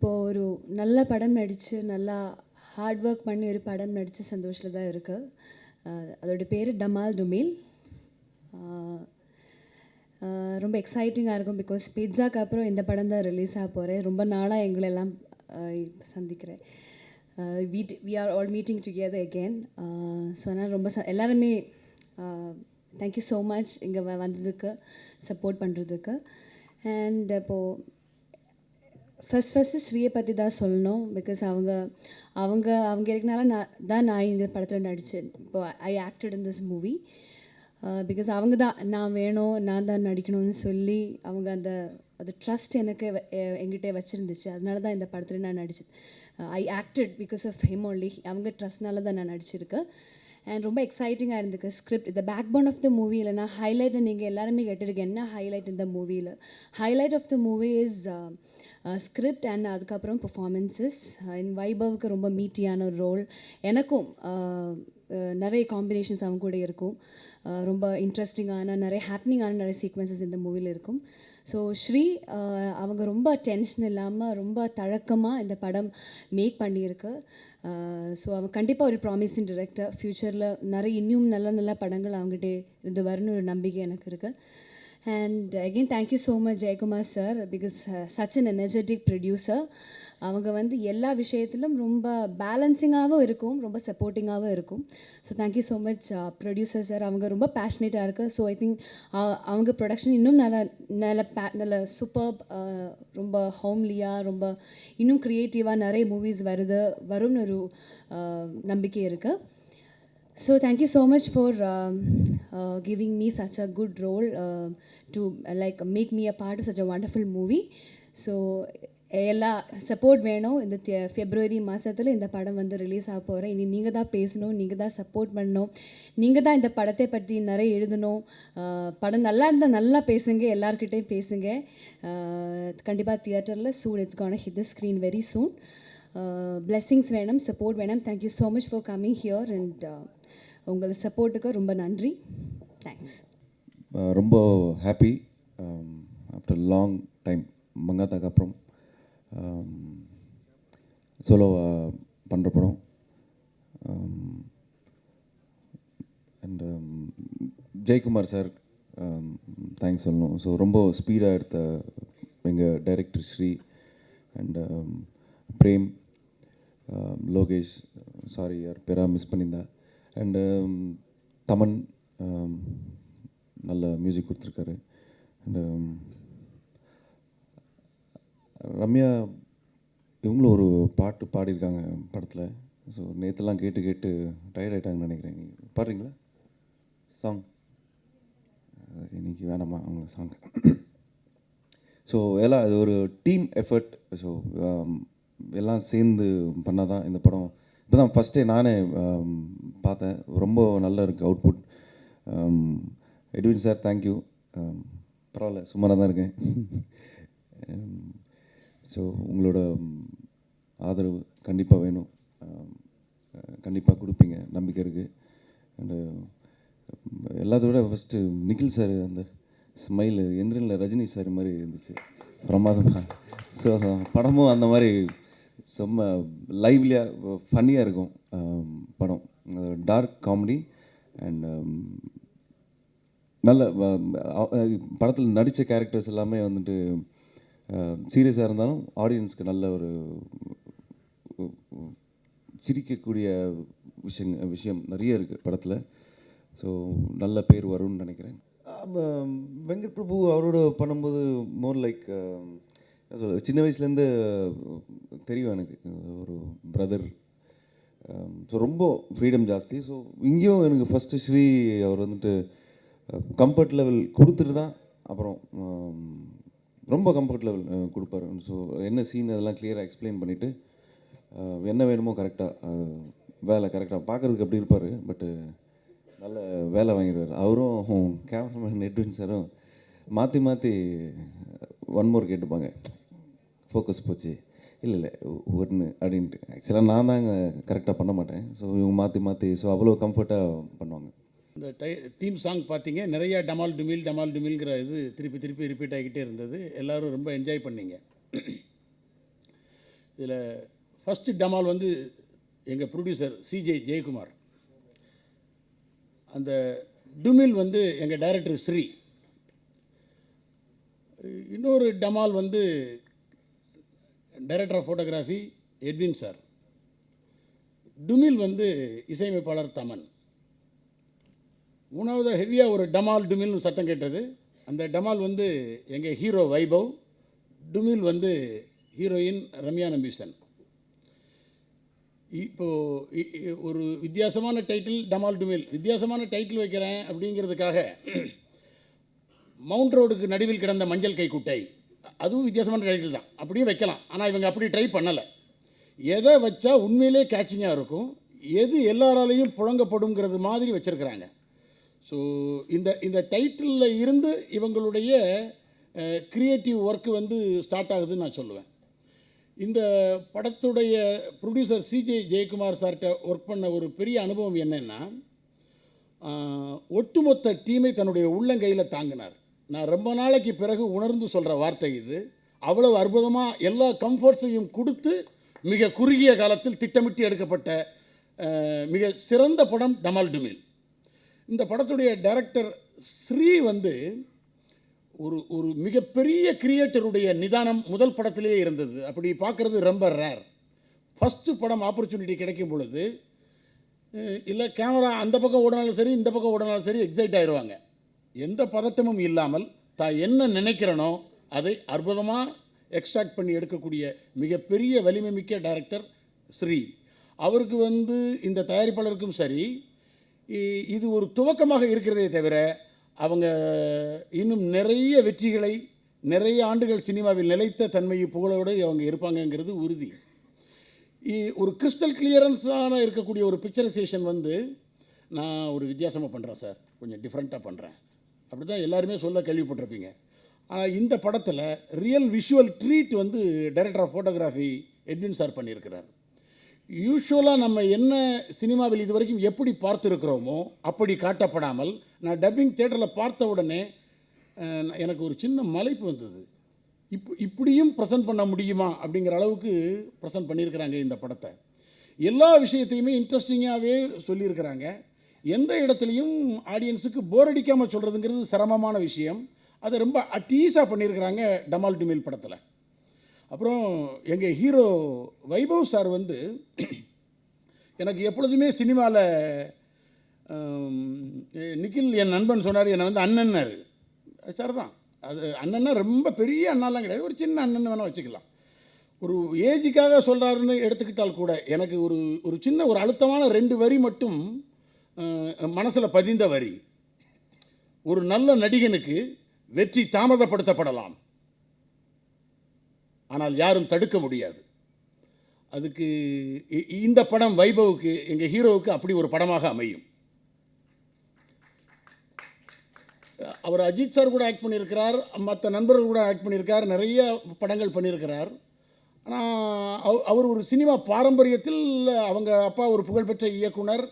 இப்போது ஒரு நல்ல படம் நடித்து நல்லா ஹார்ட் ஒர்க் பண்ணி ஒரு படம் நடித்து சந்தோஷத்தில் தான் இருக்குது. அதோடைய பேர் டமால் டுமில். ரொம்ப எக்ஸைட்டிங்காக இருக்கும். பிகாஸ் பிட்ஸாக்கு அப்புறம் இந்த படம் தான் ரிலீஸ் ஆக போகிறேன். ரொம்ப நாளாக எங்களெல்லாம் சந்திக்கிறேன். We are all meeting together again. So அதனால் ரொம்ப எல்லாருமே தேங்க்யூ ஸோ மச் இங்கே வந்ததுக்கு, சப்போர்ட் பண்ணுறதுக்கு. அண்ட் இப்போது ஃபஸ்ட்டு ஸ்ரீயை பற்றி தான் சொல்லணும். பிகாஸ் அவங்க இருக்கனால நான் இந்த படத்தில் நடித்தேன். இப்போது ஐ acted in this movie. Because அவங்க தான் நான் வேணும், நான் தான் நடிக்கணும்னு சொல்லி அவங்க அது ட்ரஸ்ட் எனக்கு எங்கிட்டே வச்சுருந்துச்சு. அதனால தான் இந்த படத்தில் நான் நடித்தேன். I acted because of him only. அவங்க ட்ரஸ்ட்னால தான் நான் நடிச்சிருக்கேன். அண்ட் ரொம்ப எக்ஸைட்டிங்காக இருந்துக்கு ஸ்கிரிப்ட். இந்த back bone of the movie இல்லைனா ஹைலைட்டை நீங்கள் எல்லாருமே கேட்டிருக்கேன். என்ன ஹைலைட் இந்த மூவியில்? Highlight of the movie is script and அதுக்கப்புறம் பெர்ஃபார்மன்ஸஸ். என் வைபவுக்கு ரொம்ப மீட்டியான ஒரு ரோல். எனக்கும் நிறைய காம்பினேஷன்ஸ் அவங்க கூட இருக்கும். ரொம்ப இன்ட்ரெஸ்டிங்கான நிறைய ஹாப்னிங்கான நிறைய சீக்வன்சஸ் இந்த மூவியில் இருக்கும். ஸோ ஸ்ரீ அவங்க ரொம்ப டென்ஷன் இல்லாமல் ரொம்ப தழக்கமாக இந்த படம் மேக் பண்ணியிருக்கு. ஸோ அவங்க கண்டிப்பாக ஒரு ப்ராமிசிங் டிரெக்டர். ஃப்யூச்சரில் நிறைய இன்னும் நல்ல நல்ல படங்கள் அவங்ககிட்ட இருந்து வரணும் ஒரு நம்பிக்கை எனக்கு இருக்குது. And again thank you so much Jayakumar sir. Because such an energetic producer. அவங்க எல்லா விஷயத்திலும் ரொம்ப பேலன்சிங்காகவும் இருக்கும், ரொம்ப சப்போர்ட்டிங்காகவும் இருக்கும். So thank you so much producer sir. அவங்க ரொம்ப பேஷனேட்டாக இருக்குது. ஸோ ஐ திங்க் அவங்க ப்ரொடக்ஷன் இன்னும் நல்ல சூப்பர், ரொம்ப ஹோம்லியாக, ரொம்ப இன்னும் க்ரியேட்டிவாக நிறைய மூவிஸ் வரும்னு ஒரு நம்பிக்கை இருக்குது. So thank you so much for giving me such a good role to like make me a part of such a wonderful movie. So எல்லா சப்போர்ட் வேணும். இந்த ஃபெப்ரவரி மாதத்தில் இந்த படம் ரிலீஸ் ஆக போகிறேன். இனி நீங்கள் தான் பேசணும், நீங்கள் தான் சப்போர்ட் பண்ணணும், நீங்கள் தான் இந்த படத்தை பற்றி நிறைய எழுதணும். படம் நல்லா இருந்தால் நல்லா பேசுங்க, எல்லாருக்கிட்டையும் பேசுங்க. கண்டிப்பாக தியேட்டரில் soon it's gonna hit the screen very soon. Blessings வேணும், சப்போர்ட் வேணும். Thank you so much for coming here. And உங்கள் சப்போர்ட்டுக்கு ரொம்ப நன்றி. தேங்க்ஸ். ரொம்ப ஹாப்பி ஆஃப்டர் லாங் டைம் மங்காத்தாக்கு அப்புறம் சோலோ பண்ணுற படம். அண்ட் ஜெயக்குமார் சார் தேங்க்ஸ் சொல்லணும். ஸோ ரொம்ப ஸ்பீடாக எடுத்த எங்கள் director Sri and Prem, Lokesh, sorry யார் பேராக மிஸ் பண்ணியிருந்தேன். அண்டு தமன் நல்ல மியூசிக் கொடுத்துருக்காரு. அண்டு ரம்யா இவங்களும் ஒரு பாட்டு பாடியிருக்காங்க படத்தில். ஸோ நேற்றுலாம் கேட்டு கேட்டு டயர்ட் ஆகிட்டாங்கன்னு நினைக்கிறேன். நீங்கள் பாடுறீங்களா சாங்? இன்றைக்கி வேணாமா அவங்க சாங்? ஸோ எல்லாம் இது ஒரு டீம் எஃபர்ட். ஸோ எல்லாம் சேர்ந்து பண்ணால் தான் இந்த படம். இப்போ தான் ஃபஸ்ட்டே நானே பார்த்தேன். ரொம்ப நல்லா இருக்குது அவுட்புட். Edwin sir thank you. பரவாயில்ல, சுமாராக தான் இருக்கேன். ஸோ உங்களோட ஆதரவு கண்டிப்பாக வேணும், கண்டிப்பாக கொடுப்பீங்க நம்பிக்கை இருக்குது. அண்டு எல்லாத்த விட ஃபஸ்ட்டு நிகில் சார் அந்த ஸ்மைலு எந்திரனில் ரஜினி சார் மாதிரி இருந்துச்சு, பிரமாதமாக. ஸோ படமும் அந்த மாதிரி செம்ம லைவ்லியாக ஃபன்னியாக இருக்கும் படம். டார்க் காமெடி அண்ட் நல்ல படத்தில் நடித்த கேரக்டர்ஸ் எல்லாமே சீரியஸாக இருந்தாலும் ஆடியன்ஸ்க்கு நல்ல ஒரு சிரிக்கக்கூடிய விஷயம் நிறைய இருக்குது படத்தில். ஸோ நல்ல பேர் வரும்னு நினைக்கிறேன். வெங்கட் பிரபு அவரோட பண்ணும்போது மோர் லைக் என்ன சொல்கிறது, சின்ன வயசுலேருந்து தெரியும் எனக்கு, ஒரு பிரதர். ஸோ ரொம்ப ஃப்ரீடம் ஜாஸ்தி. ஸோ இங்கேயும் எனக்கு ஃபஸ்ட்டு ஸ்ரீ அவர் கம்ஃபர்ட் லெவல் கொடுத்துட்டு தான் அப்புறம் ரொம்ப கம்ஃபர்ட் லெவல் கொடுப்பாரு. ஸோ என்ன சீன் அதெல்லாம் கிளியராக எக்ஸ்பிளைன் பண்ணிவிட்டு என்ன வேணுமோ கரெக்டாக வேலை கரெக்டாக பார்க்குறதுக்கு அப்படி இருப்பார். பட்டு நல்ல வேலை வாங்கிடுவார். அவரும் கேமராமேன் எட்வின் சாரும் மாற்றி மாற்றி ஒன் மோர் கேட்டுப்பாங்க. ஃபோக்கஸ் போச்சு, இல்லை ஒன்று அப்படின்ட்டு. ஆக்சுவலாக நான் தாங்க கரெக்டாக பண்ண மாட்டேன். ஸோ இவங்க மாற்றி மாற்றி ஸோ அவ்வளோ கம்ஃபர்ட்டாக பண்ணுவாங்க. இந்த தீம் சாங் பார்த்தீங்க, நிறையா டமால் டுமில்ங்கிற இது திருப்பி திருப்பி ரிப்பீட் ஆகிக்கிட்டே இருந்தது. எல்லோரும் ரொம்ப என்ஜாய் பண்ணிங்க. இதில் ஃபஸ்ட்டு டமால் வந்து எங்கள் ப்ரொடியூசர் சிஜே ஜெயக்குமார், அந்த டுமில் வந்து எங்கள் டைரக்டர் ஸ்ரீ, இன்னொரு டமால் வந்து director of photography Edwin sir, டுமில் வந்து இசையமைப்பாளர் தமன். மூணாவது ஹெவியாக ஒரு டமால் டுமில்னு சத்தம் கேட்டது. அந்த டமால் வந்து எங்கள் ஹீரோ வைபவ், டுமில் வந்து ஹீரோயின் ரம்யா நம்பீசன். இப்போது ஒரு வித்தியாசமான டைட்டில் டமால் டுமில். வித்தியாசமான டைட்டில் வைக்கிறேன் அப்படிங்கிறதுக்காக மவுண்ட் ரோடுக்கு நடுவில் கிடந்த மஞ்சள் கைக்குட்டை, அதுவும் வித்தியாசமான டைட்டில் தான், அப்படியும் வைக்கலாம். ஆனால் இவங்க அப்படி ட்ரை பண்ணலை. எதை வச்சா உண்மையிலே கேட்சிங்காக இருக்கும், எது எல்லாராலையும் புழங்கப்படுங்கிறது மாதிரி வச்சுருக்கிறாங்க. ஸோ இந்த டைட்டிலில் இருந்து இவங்களுடைய க்ரியேட்டிவ் ஒர்க்கு வந்து ஸ்டார்ட் ஆகுதுன்னு நான் சொல்லுவேன். இந்த படத்துடைய ப்ரொடியூசர் சிஜே ஜெயக்குமார் சார்கிட்ட ஒர்க் பண்ண ஒரு பெரிய அனுபவம் என்னென்னா, ஒட்டுமொத்த டீமை தன்னுடைய உள்ளங்கையில் தாங்கினார். நான் ரொம்ப நாளைக்கு பிறகு உணர்ந்து சொல்கிற வார்த்தை இது. அவ்வளவு அற்புதமாக எல்லா கம்ஃபர்ட்ஸையும் கொடுத்து மிக குறுகிய காலத்தில் திட்டமிட்டு எடுக்கப்பட்ட மிக சிறந்த படம் டமால் டுமில். இந்த படத்துடைய டைரக்டர் ஸ்ரீ வந்து ஒரு மிகப்பெரிய கிரியேட்டருடைய நிதானம் முதல் படத்திலேயே இருந்தது. அப்படி பார்க்குறது ரொம்ப ரேர். ஃபஸ்ட்டு படம் ஆப்பர்ச்சுனிட்டி கிடைக்கும் பொழுது இல்லை கேமரா அந்த பக்கம் ஓடினாலும் சரி இந்த பக்கம் ஓடினாலும் சரி எக்ஸைட் ஆகிடுவாங்க. எந்த பதட்டமும் இல்லாமல் தான் என்ன நினைக்கிறனோ அதை அற்புதமாக எக்ஸ்ட்ராக்ட் பண்ணி எடுக்கக்கூடிய மிகப்பெரிய வலிமை மிக்க டைரக்டர் ஸ்ரீ. அவருக்கு வந்து இந்த தயாரிப்பாளருக்கும் சரி இது ஒரு துவக்கமாக இருக்கிறதே தவிர அவங்க இன்னும் நிறைய வெற்றிகளை, நிறைய ஆண்டுகள் சினிமாவில் நிலைத்த தன்மையை புகழோடு அவங்க இருப்பாங்கங்கிறது உறுதி. ஒரு கிறிஸ்டல் கிளியரன்ஸான இருக்கக்கூடிய ஒரு பிக்சரைசேஷன் வந்து நான் ஒரு வித்தியாசமாக பண்ணுறேன் சார், கொஞ்சம் டிஃப்ரெண்ட்டாக பண்ணுறேன் அப்படி தான் எல்லாருமே சொல்ல கேள்விப்பட்டிருப்பீங்க. ஆனால் இந்த படத்தில் ரியல் விஷுவல் ட்ரீட் வந்து director of photography Edwin sir பண்ணியிருக்கிறார். யூஸ்வலாக நம்ம என்ன சினிமாவில் இது வரைக்கும் எப்படி பார்த்துருக்கிறோமோ அப்படி காட்டப்படாமல், நான் டப்பிங் தியேட்டரில் பார்த்த உடனே எனக்கு ஒரு சின்ன மலைப்பு வந்தது. இப்படியும் ப்ரெசென்ட் பண்ண முடியுமா அப்படிங்கிற அளவுக்கு ப்ரெசென்ட் பண்ணியிருக்கிறாங்க இந்த படத்தை. எல்லா விஷயத்தையுமே இன்ட்ரெஸ்டிங்காகவே சொல்லியிருக்கிறாங்க. எந்த இடத்துலையும் ஆடியன்ஸுக்கு போர் அடிக்காமல் சொல்கிறதுங்கிறது சிரமமான விஷயம். அதை ரொம்ப அட்டீஸாக பண்ணியிருக்கிறாங்க டமால் டுமில் படத்தில். அப்புறம் எங்கள் ஹீரோ வைபவ் சார் வந்து எனக்கு எப்பொழுதுமே சினிமாவில் நிக்கில் என் நண்பன் சொன்னார், என்னை வந்து அண்ணன்னார். சார் தான் அது அண்ணன்னா ரொம்ப பெரிய அண்ணாலாம் கிடையாது, ஒரு சின்ன அண்ணன் வேணால் வச்சுக்கலாம். ஒரு ஏஜுக்காக சொல்கிறாருன்னு எடுத்துக்கிட்டால் கூட எனக்கு ஒரு சின்ன ஒரு அழுத்தமான 2 வரி மட்டும் மனசில் பதிந்த வரி. ஒரு நல்ல நடிகனுக்கு வெற்றி தாமதப்படுத்தப்படலாம், ஆனால் யாரும் தடுக்க முடியாது. அதுக்கு இந்த படம் வைபவுக்கு, எங்கள் ஹீரோவுக்கு அப்படி ஒரு படமாக அமையும். அவர் அஜித் சார் கூட ஆக்ட் பண்ணியிருக்கிறார், மற்ற நண்பர்கள் கூட ஆக்ட் பண்ணியிருக்கார், நிறைய படங்கள் பண்ணியிருக்கிறார். ஆனால் அவர் ஒரு சினிமா பாரம்பரியத்தில், அவங்க அப்பா ஒரு புகழ்பெற்ற இயக்குனர்,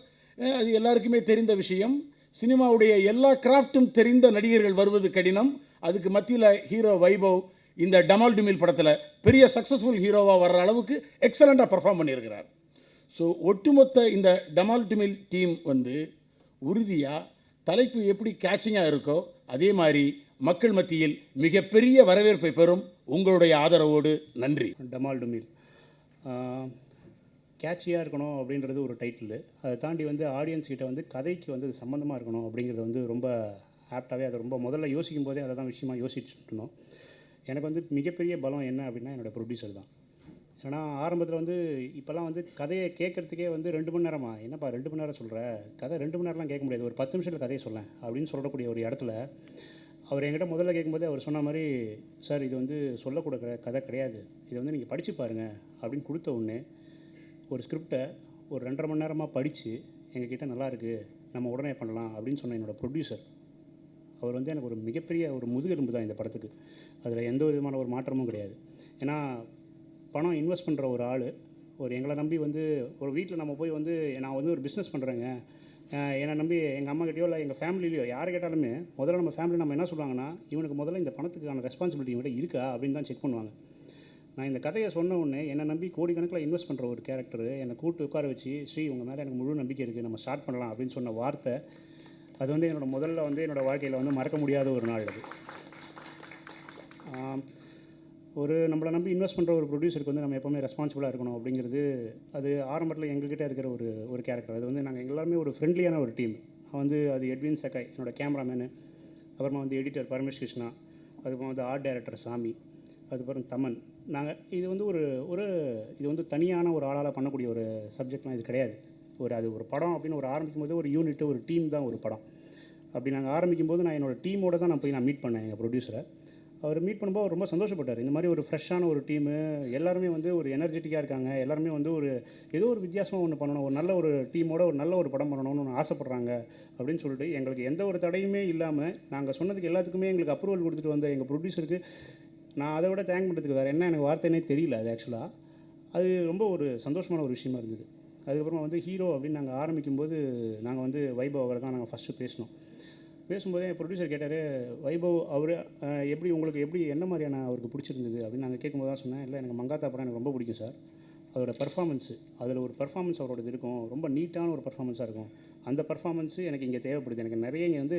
அது எல்லாருக்குமே தெரிந்த விஷயம். சினிமாவுடைய எல்லா கிராஃப்ட்டும் தெரிந்த நடிகர்கள் வருவது கடினம். அதுக்கு மத்தியில் ஹீரோ வைபவ் இந்த டமால் டுமில் படத்தில் பெரிய சக்ஸஸ்ஃபுல் ஹீரோவாக வர்ற அளவுக்கு எக்ஸலண்ட்டாக பர்ஃபார்ம் பண்ணியிருக்கிறார். ஸோ ஒட்டுமொத்த இந்த டமால் டுமில் டீம் வந்து உறுதியாக தலைப்பு எப்படி கேட்சிங்காக இருக்கோ அதே மாதிரி மக்கள் மத்தியில் மிகப்பெரிய வரவேற்பை பெறும். உங்களுடைய ஆதரவோடு நன்றி. டமால் டுமில் கேட்சியாக இருக்கணும் அப்படின்றது ஒரு டைட்டில். அதை தாண்டி வந்து ஆடியன்ஸ் கிட்ட வந்து கதைக்கு வந்து அது சம்மந்தமாக இருக்கணும் அப்படிங்கிறது வந்து ரொம்ப ஆப்டாகவே, அதை ரொம்ப முதல்ல யோசிக்கும் போதே அதை தான் விஷயமாக யோசிச்சுட்டு இருந்தோம். எனக்கு வந்து மிகப்பெரிய பலம் என்ன அப்படின்னா என்னோடய ப்ரொடியூசர் தான். ஏன்னா ஆரம்பத்தில் வந்து இப்போல்லாம் வந்து கதையை கேட்குறதுக்கே வந்து 2 மணி நேரமா, என்னப்பா 2 மணி நேரம் சொல்கிற, கதை 2 மணி நேரம்லாம் கேட்க முடியாது, ஒரு 10 நிமிஷத்தில் கதையை சொல்லேன் அப்படின்னு சொல்லக்கூடிய ஒரு இடத்துல அவர் என்கிட்ட முதல்ல கேட்கும்போதே அவர் சொன்ன மாதிரி, சார் இது வந்து சொல்லக்கூட கதை கிடையாது, இதை வந்து நீங்கள் படித்து பாருங்கள் அப்படின்னு கொடுத்த உடனே ஒரு ஸ்கிரிப்டை ஒரு 2.5 மணி நேரமாக படித்து எங்ககிட்ட நல்லாயிருக்கு, நம்ம உடனே பண்ணலாம் அப்படின்னு சொன்ன என்னோடய ப்ரொடியூசர், அவர் வந்து எனக்கு ஒரு மிகப்பெரிய ஒரு முதுகெலும்பு தான் இந்த படத்துக்கு. அதில் எந்த விதமான ஒரு மாற்றமும் கிடையாது. ஏன்னா பணம் இன்வெஸ்ட் பண்ணுற ஒரு ஆள், ஒரு எங்களை நம்பி வந்து ஒரு வீட்டில் நம்ம போய் வந்து நான் வந்து ஒரு பிஸ்னஸ் பண்ணுறேங்க, என்னை நம்பி எங்கள் அம்மாக்கிட்டையோ இல்லை எங்கள் ஃபேமிலிலையோ யாரை கேட்டாலுமே முதல்ல நம்ம ஃபேமிலி நம்ம என்ன சொல்லுவாங்கன்னா, இவனுக்கு முதல்ல இந்த பணத்துக்கான ரெஸ்பான்சிபிலிட்டி இவன்கிட்ட இருக்கா அப்படின்னு தான் செக் பண்ணுவாங்க. நான் இந்த கதையை சொன்ன உடனே என்னை நம்பி கோடிக்கணக்கில் இன்வெஸ்ட் பண்ணுற ஒரு கேரக்டர் என்னை கூப்பிட்டு உட்கார வச்சு ஸ்ரீ உங்கள் மேலே எனக்கு முழு நம்பிக்கை இருக்குது, நம்ம ஸ்டார்ட் பண்ணலாம் அப்படின்னு சொன்ன வார்த்தை, அது வந்து முதல்ல வந்து என்னோடய வாழ்க்கையில் வந்து மறக்க முடியாத ஒரு நாள் அது. ஒரு நம்மளை நம்பி இன்வெஸ்ட் பண்ணுற ஒரு ப்ரொடியூசருக்கு வந்து நம்ம எப்போவுமே ரெஸ்பான்சிபிளாக இருக்கணும் அப்படிங்கிறது, அது ஆரம்பத்தில் எங்ககிட்ட இருக்கிற ஒரு கேரக்டர். அது வந்து நாங்கள் எல்லாருமே ஒரு ஃப்ரெண்ட்லியான ஒரு டீம். வந்து அது எட்வின் சக்காய் என்னோடய கேமராமேனு, அப்புறமா வந்து எடிட்டர் பரமேஷ் கிருஷ்ணா, அதுக்கப்புறம் வந்து ஆர்ட் டைரக்டர் சாமி, அதுக்கப்புறம் தமன். நாங்கள் இது வந்து இது வந்து தனியான ஒரு ஆளால் பண்ணக்கூடிய ஒரு சப்ஜெக்ட்லாம் இது கிடையாது. அது ஒரு படம் அப்படின்னு ஆரம்பிக்கும் போது ஒரு யூனிட்டு ஒரு டீம் தான் ஒரு படம். அப்படி நாங்கள் ஆரம்பிக்கும் போது நான் என்னோடய டீமோடு தான் நான் மீட் பண்ணேன் எங்கள் ப்ரொடியூசரை. அவர் மீட் பண்ணும்போது அவர் ரொம்ப சந்தோஷப்பட்டார். இந்த மாதிரி ஒரு ஃப்ரெஷ்ஷான ஒரு டீமு, எல்லாருமே வந்து ஒரு எனர்ஜெட்டிக்காக இருக்காங்க, எல்லாருமே வந்து ஏதோ ஒரு வித்தியாசமாக ஒன்று பண்ணணும், ஒரு நல்ல ஒரு டீமோட ஒரு நல்ல ஒரு படம் பண்ணணும்னு ஒன்று ஆசைப்பட்றாங்க அப்படின்னு சொல்லிட்டு எங்களுக்கு எந்த ஒரு தடையுமே இல்லாமல் நாங்கள் சொன்னதுக்கு எல்லாத்துக்குமே எங்களுக்கு அப்ரூவல் கொடுத்துட்டு வந்த எங்கள் ப்ரொடியூசருக்கு நான் அதை விட தேங்க் பண்ணுறதுக்கு வேறு என்ன எனக்கு வார்த்தைனே தெரியல. அது ஆக்சுவலாக அது ரொம்ப ஒரு சந்தோஷமான ஒரு விஷயமா இருந்தது. அதுக்கப்புறமா வந்து ஹீரோ அப்படின்னு நாங்கள் ஆரம்பிக்கும்போது நாங்கள் வந்து வைபவ் அவரை தான் நாங்கள் ஃபஸ்ட்டு பேசினோம். பேசும்போதே என் ப்ரொடியூசர் கேட்டார், வைபவ் அவர் எப்படி உங்களுக்கு என்ன மாதிரியான அவருக்கு பிடிச்சிருந்தது அப்படின்னு நாங்கள் கேட்கும்போது தான் சொன்னேன், இல்லை எனக்கு மங்காத்தா படம் எனக்கு ரொம்ப பிடிக்கும் சார். அதோட பர்ஃபார்மன்ஸு, அதில் ஒரு பர்ஃபார்மன்ஸ் அவரோடது இருக்கும், ரொம்ப நீட்டான ஒரு பர்ஃபார்மன்ஸாக இருக்கும். அந்த பர்ஃபார்மன்ஸு எனக்கு இங்கே தேவைப்படுது. எனக்கு நிறைய இங்கே வந்து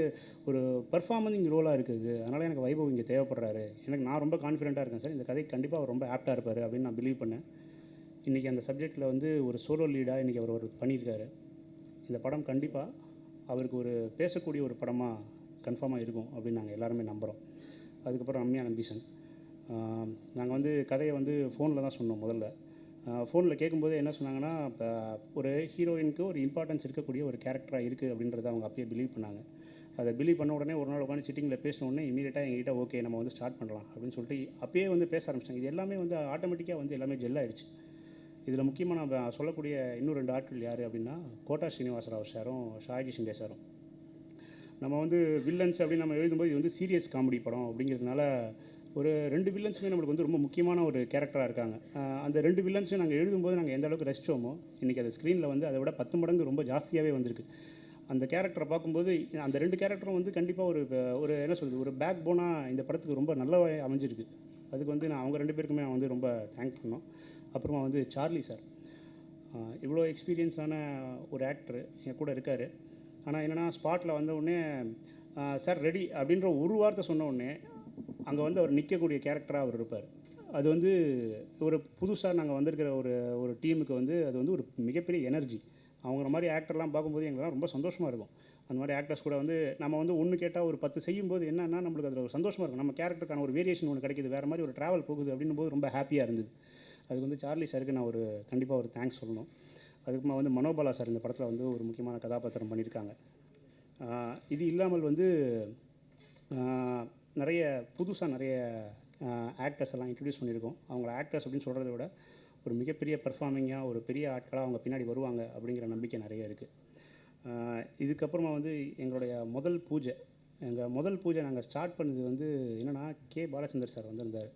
ஒரு பர்ஃபார்மன்ஸிங் ரோலாக இருக்குது, அதனால் எனக்கு வைபவ் இங்கே தேவைப்படுறாரு. நான் ரொம்ப கான்ஃபிடென்ட்டாக இருக்கேன் சார், இந்த கதைக்கு கண்டிப்பாக அவர் ரொம்ப ஆப்டாக இருப்பார் அப்படின்னு நான் பிலீவ் பண்ணேன். இன்றைக்கி அந்த சப்ஜெக்டில் வந்து ஒரு சோலோ லீடாக இன்றைக்கி அவர் பண்ணியிருக்காரு. இந்த படம் கண்டிப்பாக அவருக்கு ஒரு பேசக்கூடிய ஒரு படமாக கன்ஃபார்மாக இருக்கும் அப்படின்னு நாங்கள் எல்லாருமே நம்புகிறோம். அதுக்கப்புறம் ரம்யா நம்பீசன், நாங்கள் வந்து கதையை வந்து ஃபோனில் தான் சொன்னோம். முதல்ல ஃபோனில் கேட்கும்போது என்ன சொன்னாங்கன்னா, இப்போ ஒரு ஹீரோயினுக்கு ஒரு இம்பார்ட்டன்ஸ் இருக்கக்கூடிய ஒரு கேரக்டராக இருக்குது அப்படின்றத அவங்க அப்பயே பிலீவ் பண்ணாங்க. அதை பிலீவ் பண்ண உடனே ஒரு நாள் உட்காந்து சிட்டிங்கில் பேசின உடனே இமீடியட்டாக எங்ககிட்ட ஓகே நம்ம வந்து ஸ்டார்ட் பண்ணலாம் அப்படின்னு சொல்லிட்டு அப்பயே வந்து பேச ஆரம்பிச்சிட்டாங்க. இது எல்லாமே வந்து ஆட்டோமேட்டிக்காக வந்து எல்லாமே ஜெல் ஆகிடுச்சு. இதில் முக்கியமாக நான் சொல்லக்கூடிய இன்னும் 2 ஆட்கள் யார் அப்படின்னா, கோட்டா ஸ்ரீனிவாசராவ் சாரும் ஷாஜி ஷிண்டே சாரும். நம்ம வந்து வில்லன்ஸ் அப்படின்னு நம்ம எழுதும்போது இது வந்து சீரியஸ் காமெடி படம் அப்படிங்கிறதுனால ஒரு 2 வில்லன்ஸுமே நம்மளுக்கு வந்து ரொம்ப முக்கியமான ஒரு கேரக்டராக இருக்காங்க. அந்த 2 வில்லன்ஸும் நாங்கள் எழுதும்போது நாங்கள் எந்த அளவுக்கு ரசித்தோமோ இன்றைக்கி அது ஸ்க்ரீனில் வந்து அதை விட 10 மடங்கு ரொம்ப ஜாஸ்தியாகவே வந்திருக்கு. அந்த கேரக்டரை பார்க்கும்போது அந்த 2 கேரக்டரும் வந்து கண்டிப்பாக ஒரு என்ன சொல்கிறது, ஒரு பேக் போனாக இந்த படத்துக்கு ரொம்ப நல்லா அமைஞ்சிருக்கு. அதுக்கு வந்து நான் அவங்க 2 பேருக்குமே வந்து ரொம்ப தேங்க் பண்ணோம். அப்புறமா வந்து சார்லி சார், இவ்வளோ எக்ஸ்பீரியன்ஸான ஒரு ஆக்டர் என் கூட இருக்கார். ஆனால் என்னென்னா ஸ்பாட்டில் வந்த உடனே சார் ரெடி அப்படின்ற ஒரு வார்த்தை சொன்ன உடனே அங்கே வந்து அவர் நிற்கக்கூடிய கேரக்டராக அவர் இருப்பார். அது வந்து ஒரு புதுசாக நாங்கள் வந்திருக்கிற ஒரு டீமுக்கு வந்து அது வந்து ஒரு மிகப்பெரிய எனர்ஜி. அவங்கள மாதிரி ஆக்டர்லாம் பார்க்கும்போது எங்களுக்குலாம் ரொம்ப சந்தோஷமாக இருக்கும். அந்த மாதிரி ஆக்டர்ஸ் கூட வந்து நம்ம வந்து ஒன்று கேட்டால் ஒரு 10 செய்யும்போது என்னென்னா நம்மளுக்கு அதில் ஒரு சந்தோஷமாக இருக்கும். நம்ம கேரக்டருக்கான ஒரு வேரியேஷன் ஒன்று கிடைக்கிது, வேறு மாதிரி ஒரு ட்ராவல் போகுது அப்படின்னும் போது ரொம்ப ஹாப்பியாக இருந்தது. அதுக்கு வந்து சார்லி சாருக்கு நான் கண்டிப்பாக ஒரு தேங்க்ஸ் சொல்லணும். அதுக்குமா வந்து மனோபாலா சார் இந்த படத்தில் வந்து ஒரு முக்கியமான கதாபாத்திரம் பண்ணியிருக்காங்க. இது இல்லாமல் வந்து நிறைய ஆக்டர்ஸ் எல்லாம் இன்ட்ரடியூஸ் பண்ணியிருக்கோம். அவங்கள ஆக்டர்ஸ் அப்படின்னு சொல்கிறத விட ஒரு மிகப்பெரிய பெர்ஃபார்மிங்காக ஒரு பெரிய ஆட்களாக அவங்க பின்னாடி வருவாங்க அப்படிங்கிற நம்பிக்கை நிறைய இருக்குது. இதுக்கப்புறமா வந்து எங்களுடைய முதல் பூஜை நாங்கள் ஸ்டார்ட் பண்ணது வந்து என்னென்னா, கே பாலச்சந்தர் சார் வந்திருந்தார்.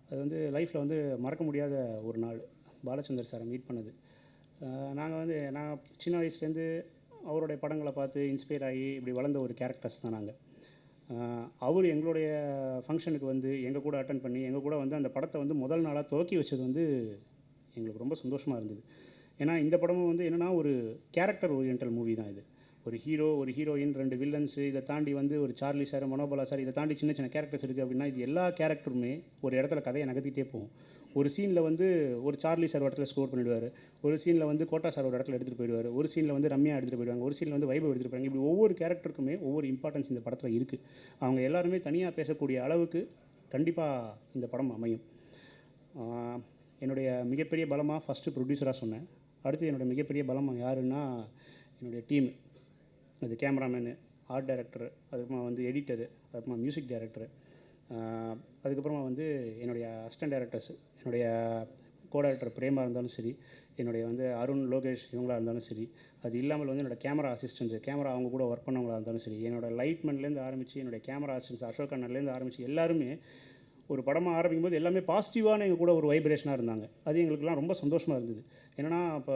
அது வந்து லைஃப்பில் வந்து மறக்க முடியாத ஒரு நாள், பாலச்சந்தர் சாரை மீட் பண்ணது. நான் சின்ன வயசுலேருந்து அவருடைய படங்களை பார்த்து இன்ஸ்பயர் ஆகி இப்படி வளர்ந்த ஒரு கேரக்டர்ஸ் தான் நாங்கள். அவர் எங்களுடைய ஃபங்க்ஷனுக்கு வந்து எங்கள் கூட அட்டன் பண்ணி எங்கள் கூட வந்து அந்த படத்தை வந்து முதல் நாளாக துவக்கி வச்சது வந்து எங்களுக்கு ரொம்ப சந்தோஷமாக இருந்தது. ஏன்னா இந்த படமும் வந்து என்னென்னா ஒரு கேரக்டர் ஓரியன்டல் மூவி தான் இது. ஒரு ஹீரோ, ஒரு ஹீரோயின், 2 வில்லன்ஸு, இதை தாண்டி வந்து ஒரு சார்லி சார், மனோபாலா சார், இதை தாண்டி சின்ன சின்ன கேரக்டர்ஸ் இருக்குது அப்படின்னா இது எல்லா கேரக்டருமே ஒரு இடத்துல கதையை நகர்த்திட்டே போகும். ஒரு சீனில் வந்து ஒரு சார்லி சார் ஒரு இடத்துல ஸ்கோர் பண்ணிவிடுவார், ஒரு சீனில் வந்து கோட்டா சார் ஒரு இடத்துல எடுத்துகிட்டு போயிடுவார், ஒரு சீனில் வந்து ரம்யா எடுத்துகிட்டு போயிடுவாங்க, ஒரு சீனில் வந்து வைபவ் எடுத்துகிட்டு போயிடுவாங்க. இப்படி ஒவ்வொரு கேரக்டருக்குமே ஒவ்வொரு இம்பார்ட்டன்ஸ் இந்த படத்தில் இருக்குது. அவங்க எல்லாருமே தனியாக பேசக்கூடிய அளவுக்கு கண்டிப்பாக இந்த படம் அமையும். என்னுடைய மிகப்பெரிய பலமாக ஃபஸ்ட்டு ப்ரொடியூசராக சொன்னேன். அடுத்து என்னுடைய மிகப்பெரிய பலமாக யாருன்னா என்னுடைய டீமு. அது கேமராமேனு, ஆர்ட் டைரக்டரு, அதுக்கப்புறமா வந்து எடிட்டரு, அதுக்கப்புறமா மியூசிக் டைரக்டரு, அதுக்கப்புறமா வந்து என்னுடைய அசிஸ்டன்ட் டைரக்டர்ஸு, என்னுடைய கோ டைரக்டர் பிரேமா இருந்தாலும் சரி, என்னுடைய வந்து அருண், லோகேஷ் இவங்களாக இருந்தாலும் சரி, அது இல்லாமல் வந்து என்னோடய கேமரா அசிஸ்டன்ஸு, கேமரா அவங்க கூட ஒர்க் பண்ணவங்களாக இருந்தாலும் சரி, என்னோடய லைட்மேன்லேருந்து ஆரம்பித்து என்னுடைய கேமரா அசிஸ்டன்ஸ் அசோக் அண்ணன்லேருந்து ஆரம்பித்து எல்லாருமே ஒரு படமாக ஆரம்பிக்கும் போது எல்லாமே பாசிட்டிவான எங்கள் கூட ஒரு வைப்ரேஷனாக இருந்தாங்க. அது எங்களுக்குலாம் ரொம்ப சந்தோஷமாக இருந்தது. என்னென்னா இப்போ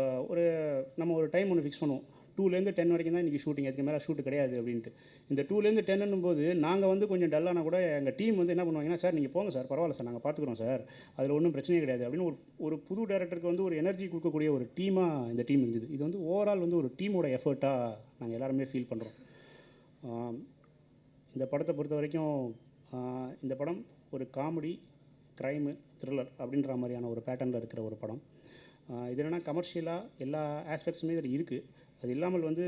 நம்ம ஒரு டைம் ஒன்று ஃபிக்ஸ் பண்ணுவோம், 2லேருந்து 10 வரைக்கும் தான் இன்றைக்கி ஷூட்டிங், அதுக்கு மேலே ஷூட்டு கிடையாது அப்படின்ட்டு. இந்த 2லேருந்து 10ன்னும் போது நாங்கள் வந்து கொஞ்சம் டல்லானா கூட எங்கள் டீம் வந்து என்ன பண்ணுவாங்கன்னா, சார் நீங்கள் போங்க சார், பரவாயில்ல சார், நாங்கள் பார்த்துக்குறோம் சார், அதில் ஒன்றும் பிரச்சனையே கிடையாது அப்படின்னு ஒரு புது டேரக்டருக்கு வந்து ஒரு எனர்ஜி கொடுக்கக்கூடிய ஒரு டீமாக இந்த டீம் இருந்தது. இது வந்து ஓவரால் வந்து ஒரு டீமோட எஃபர்ட்டாக நாங்கள் எல்லாருமே ஃபீல் பண்ணுறோம். இந்த படத்தை பொறுத்த வரைக்கும் இந்த படம் ஒரு காமெடி, க்ரைமு, த்ரில்லர் அப்படின்ற மாதிரியான ஒரு பேட்டர்னில் இருக்கிற ஒரு படம். இது என்னென்னா கமர்ஷியலாக எல்லா ஆஸ்பெக்ட்ஸுமே இதில் இருக்குது. அது இல்லாமல் வந்து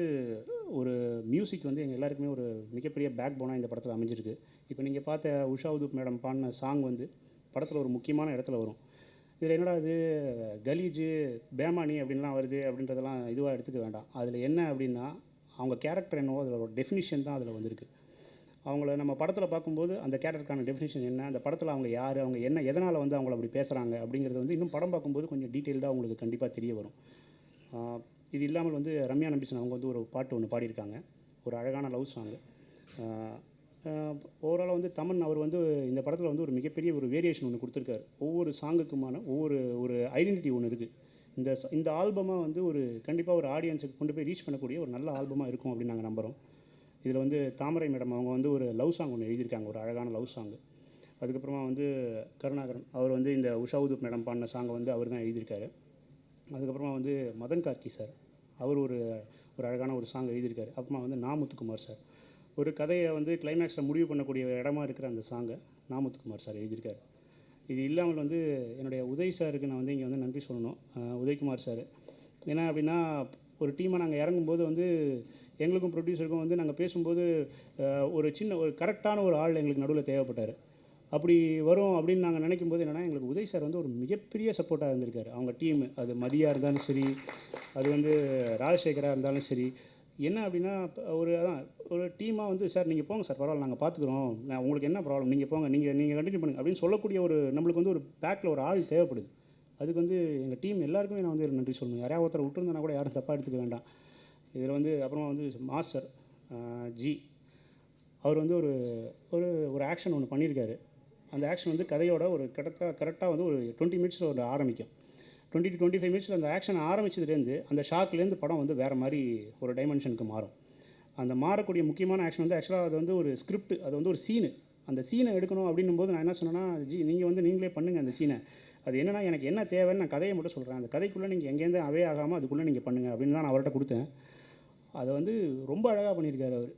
ஒரு மியூசிக் வந்து எங்கள் எல்லாருக்குமே ஒரு மிகப்பெரிய பேக் போனாக இந்த படத்தில் அமைஞ்சிருக்கு. இப்போ நீங்கள் பார்த்த உஷா உதுப் மேடம் பாடின சாங் வந்து படத்தில் ஒரு முக்கியமான இடத்துல வரும். இதில் என்னடா இது கலீஜு பேமானி அப்படின்லாம் வருது அப்படின்றதெல்லாம் இதுவாக எடுத்துக்க வேண்டாம். அதில் என்ன அப்படின்னா அவங்க கேரக்டர் என்னவோ அதில் ஒரு டெஃபினிஷன் தான் அதில் வந்திருக்கு. அவங்கள நம்ம படத்தில் பார்க்கும்போது அந்த கேரக்டருக்கான டெஃபினிஷன் என்ன, அந்த படத்தில் அவங்க யார், அவங்க என்ன, எதனால் வந்து அவங்கள அப்படி பேசுகிறாங்க அப்படிங்கிறது வந்து இன்னும் படம் பார்க்கும்போது கொஞ்சம் டீட்டெயில்டாக அவங்களுக்கு கண்டிப்பாக தெரிய வரும். இது இல்லாமல் வந்து ரம்யா நம்பிசன் அவங்க வந்து ஒரு பாட்டு ஒன்று பாடியிருக்காங்க, ஒரு அழகான லவ் சாங்கு. ஓவராலாக வந்து தமன் அவர் வந்து இந்த படத்தில் வந்து ஒரு மிகப்பெரிய ஒரு வேரியேஷன் ஒன்று கொடுத்துருக்காரு. ஒவ்வொரு சாங்குக்குமான ஒரு ஐடென்டிட்டி ஒன்று இருக்குது. இந்த ஆல்பமாக வந்து ஒரு கண்டிப்பாக ஒரு ஆடியன்ஸுக்கு கொண்டு போய் ரீச் பண்ணக்கூடிய ஒரு நல்ல ஆல்பமாக இருக்கும் அப்படின்னு நாங்கள் நம்புகிறோம். இதில் வந்து தாமரை மேடம் அவங்க வந்து ஒரு லவ் சாங் ஒன்று எழுதியிருக்காங்க, ஒரு அழகான லவ் சாங்கு. அதுக்கப்புறமா வந்து கருணாகரன் அவர் வந்து இந்த உஷா உதுப் மேடம் பாடின சாங்கை வந்து அவர் தான் எழுதியிருக்காரு. அதுக்கப்புறமா வந்து மதன் கார்கி சார் அவர் ஒரு அழகான ஒரு சாங் எழுதியிருக்காரு. அப்புறமா வந்து முத்துக்குமார் சார் ஒரு கதையை வந்து கிளைமேக்ஸில் முடிவு பண்ணக்கூடிய இடமா இருக்கிற அந்த சாங்கை முத்துக்குமார் சார் எழுதியிருக்காரு. இது இல்லாமல் வந்து என்னுடைய உதய் சாருக்கு நான் வந்து இங்கே வந்து நன்றி சொல்லணும், உதய்குமார் சார். ஏன்னா அப்படின்னா ஒரு டீமாக நாங்கள் இறங்கும்போது வந்து எங்களுக்கும் ப்ரொடியூசருக்கும் வந்து நாங்கள் பேசும்போது ஒரு கரெக்டான ஒரு ஆள் எங்களுக்கு நடுவில் தேவைப்பட்டார். அப்படி வரும் அப்படின்னு நாங்கள் நினைக்கும் போது என்னென்னா எங்களுக்கு உதய் சார் வந்து ஒரு மிகப்பெரிய சப்போர்ட்டாக இருந்திருக்காரு. அவங்க டீமு, அது மதியாக இருந்தாலும் சரி, அது வந்து ராஜசேகராக இருந்தாலும் சரி. என்ன அப்படின்னா ஒரு டீமாக வந்து சார் நீங்கள் போங்க சார், பரவாயில்ல நாங்கள் பார்த்துக்குறோம், உங்களுக்கு என்ன ப்ராப்ளம், நீங்கள் போங்க, நீங்கள் கண்டினியூ பண்ணுங்கள் அப்படின்னு சொல்லக்கூடிய நம்மளுக்கு வந்து ஒரு பேக்கில் ஒரு ஆள் தேவைப்படுது. அதுக்கு வந்து எங்கள் டீம் எல்லாருக்குமே நான் வந்து நன்றி சொல்லணும். யாரையா ஒருத்தர் விட்டுருந்தேன்னா கூட யாரும் தப்பாக எடுத்துக்க வேண்டாம். இதில் வந்து அப்புறமா வந்து மாஸ்டர் ஜி அவர் வந்து ஒரு ஆக்ஷன் ஒன்று பண்ணியிருக்காரு. அந்த ஆக்ஷன் வந்து கதையோட ஒரு கரெக்டாக வந்து ஒரு 20 மினிட்ஸில் ஒரு ஆரம்பிக்கும். 20 to 25 மினிட்ஸில் அந்த ஆக்ஷன் ஆரம்பிச்சதுலேருந்து அந்த ஷாக்லேருந்து படம் வந்து வேறு மாதிரி ஒரு டைமென்ஷனுக்கு மாறும். அந்த மாறக்கூடிய முக்கியமான ஆக்ஷன் வந்து ஆக்சுவலாக அது வந்து ஒரு ஸ்கிரிப்ட், அது வந்து ஒரு சீனு. அந்த சீனை எடுக்கணும் அப்படின்னும் போது நான் என்ன சொன்னேன்னா, நீங்கள் வந்து நீங்களே பண்ணுங்கள் அந்த சீனை. அது என்னென்னா எனக்கு என்ன தேவைன்னு நான் கதையை மட்டும் சொல்கிறேன், அந்த கதைக்குள்ளே நீங்கள் எங்கேருந்து அவே ஆகாமல் அதுக்குள்ளே நீங்கள் பண்ணுங்கள் அப்படின்னு தான் நான் அவர்கிட்ட கொடுத்தேன். அதை வந்து ரொம்ப அழகாக பண்ணியிருக்காரு அவர்.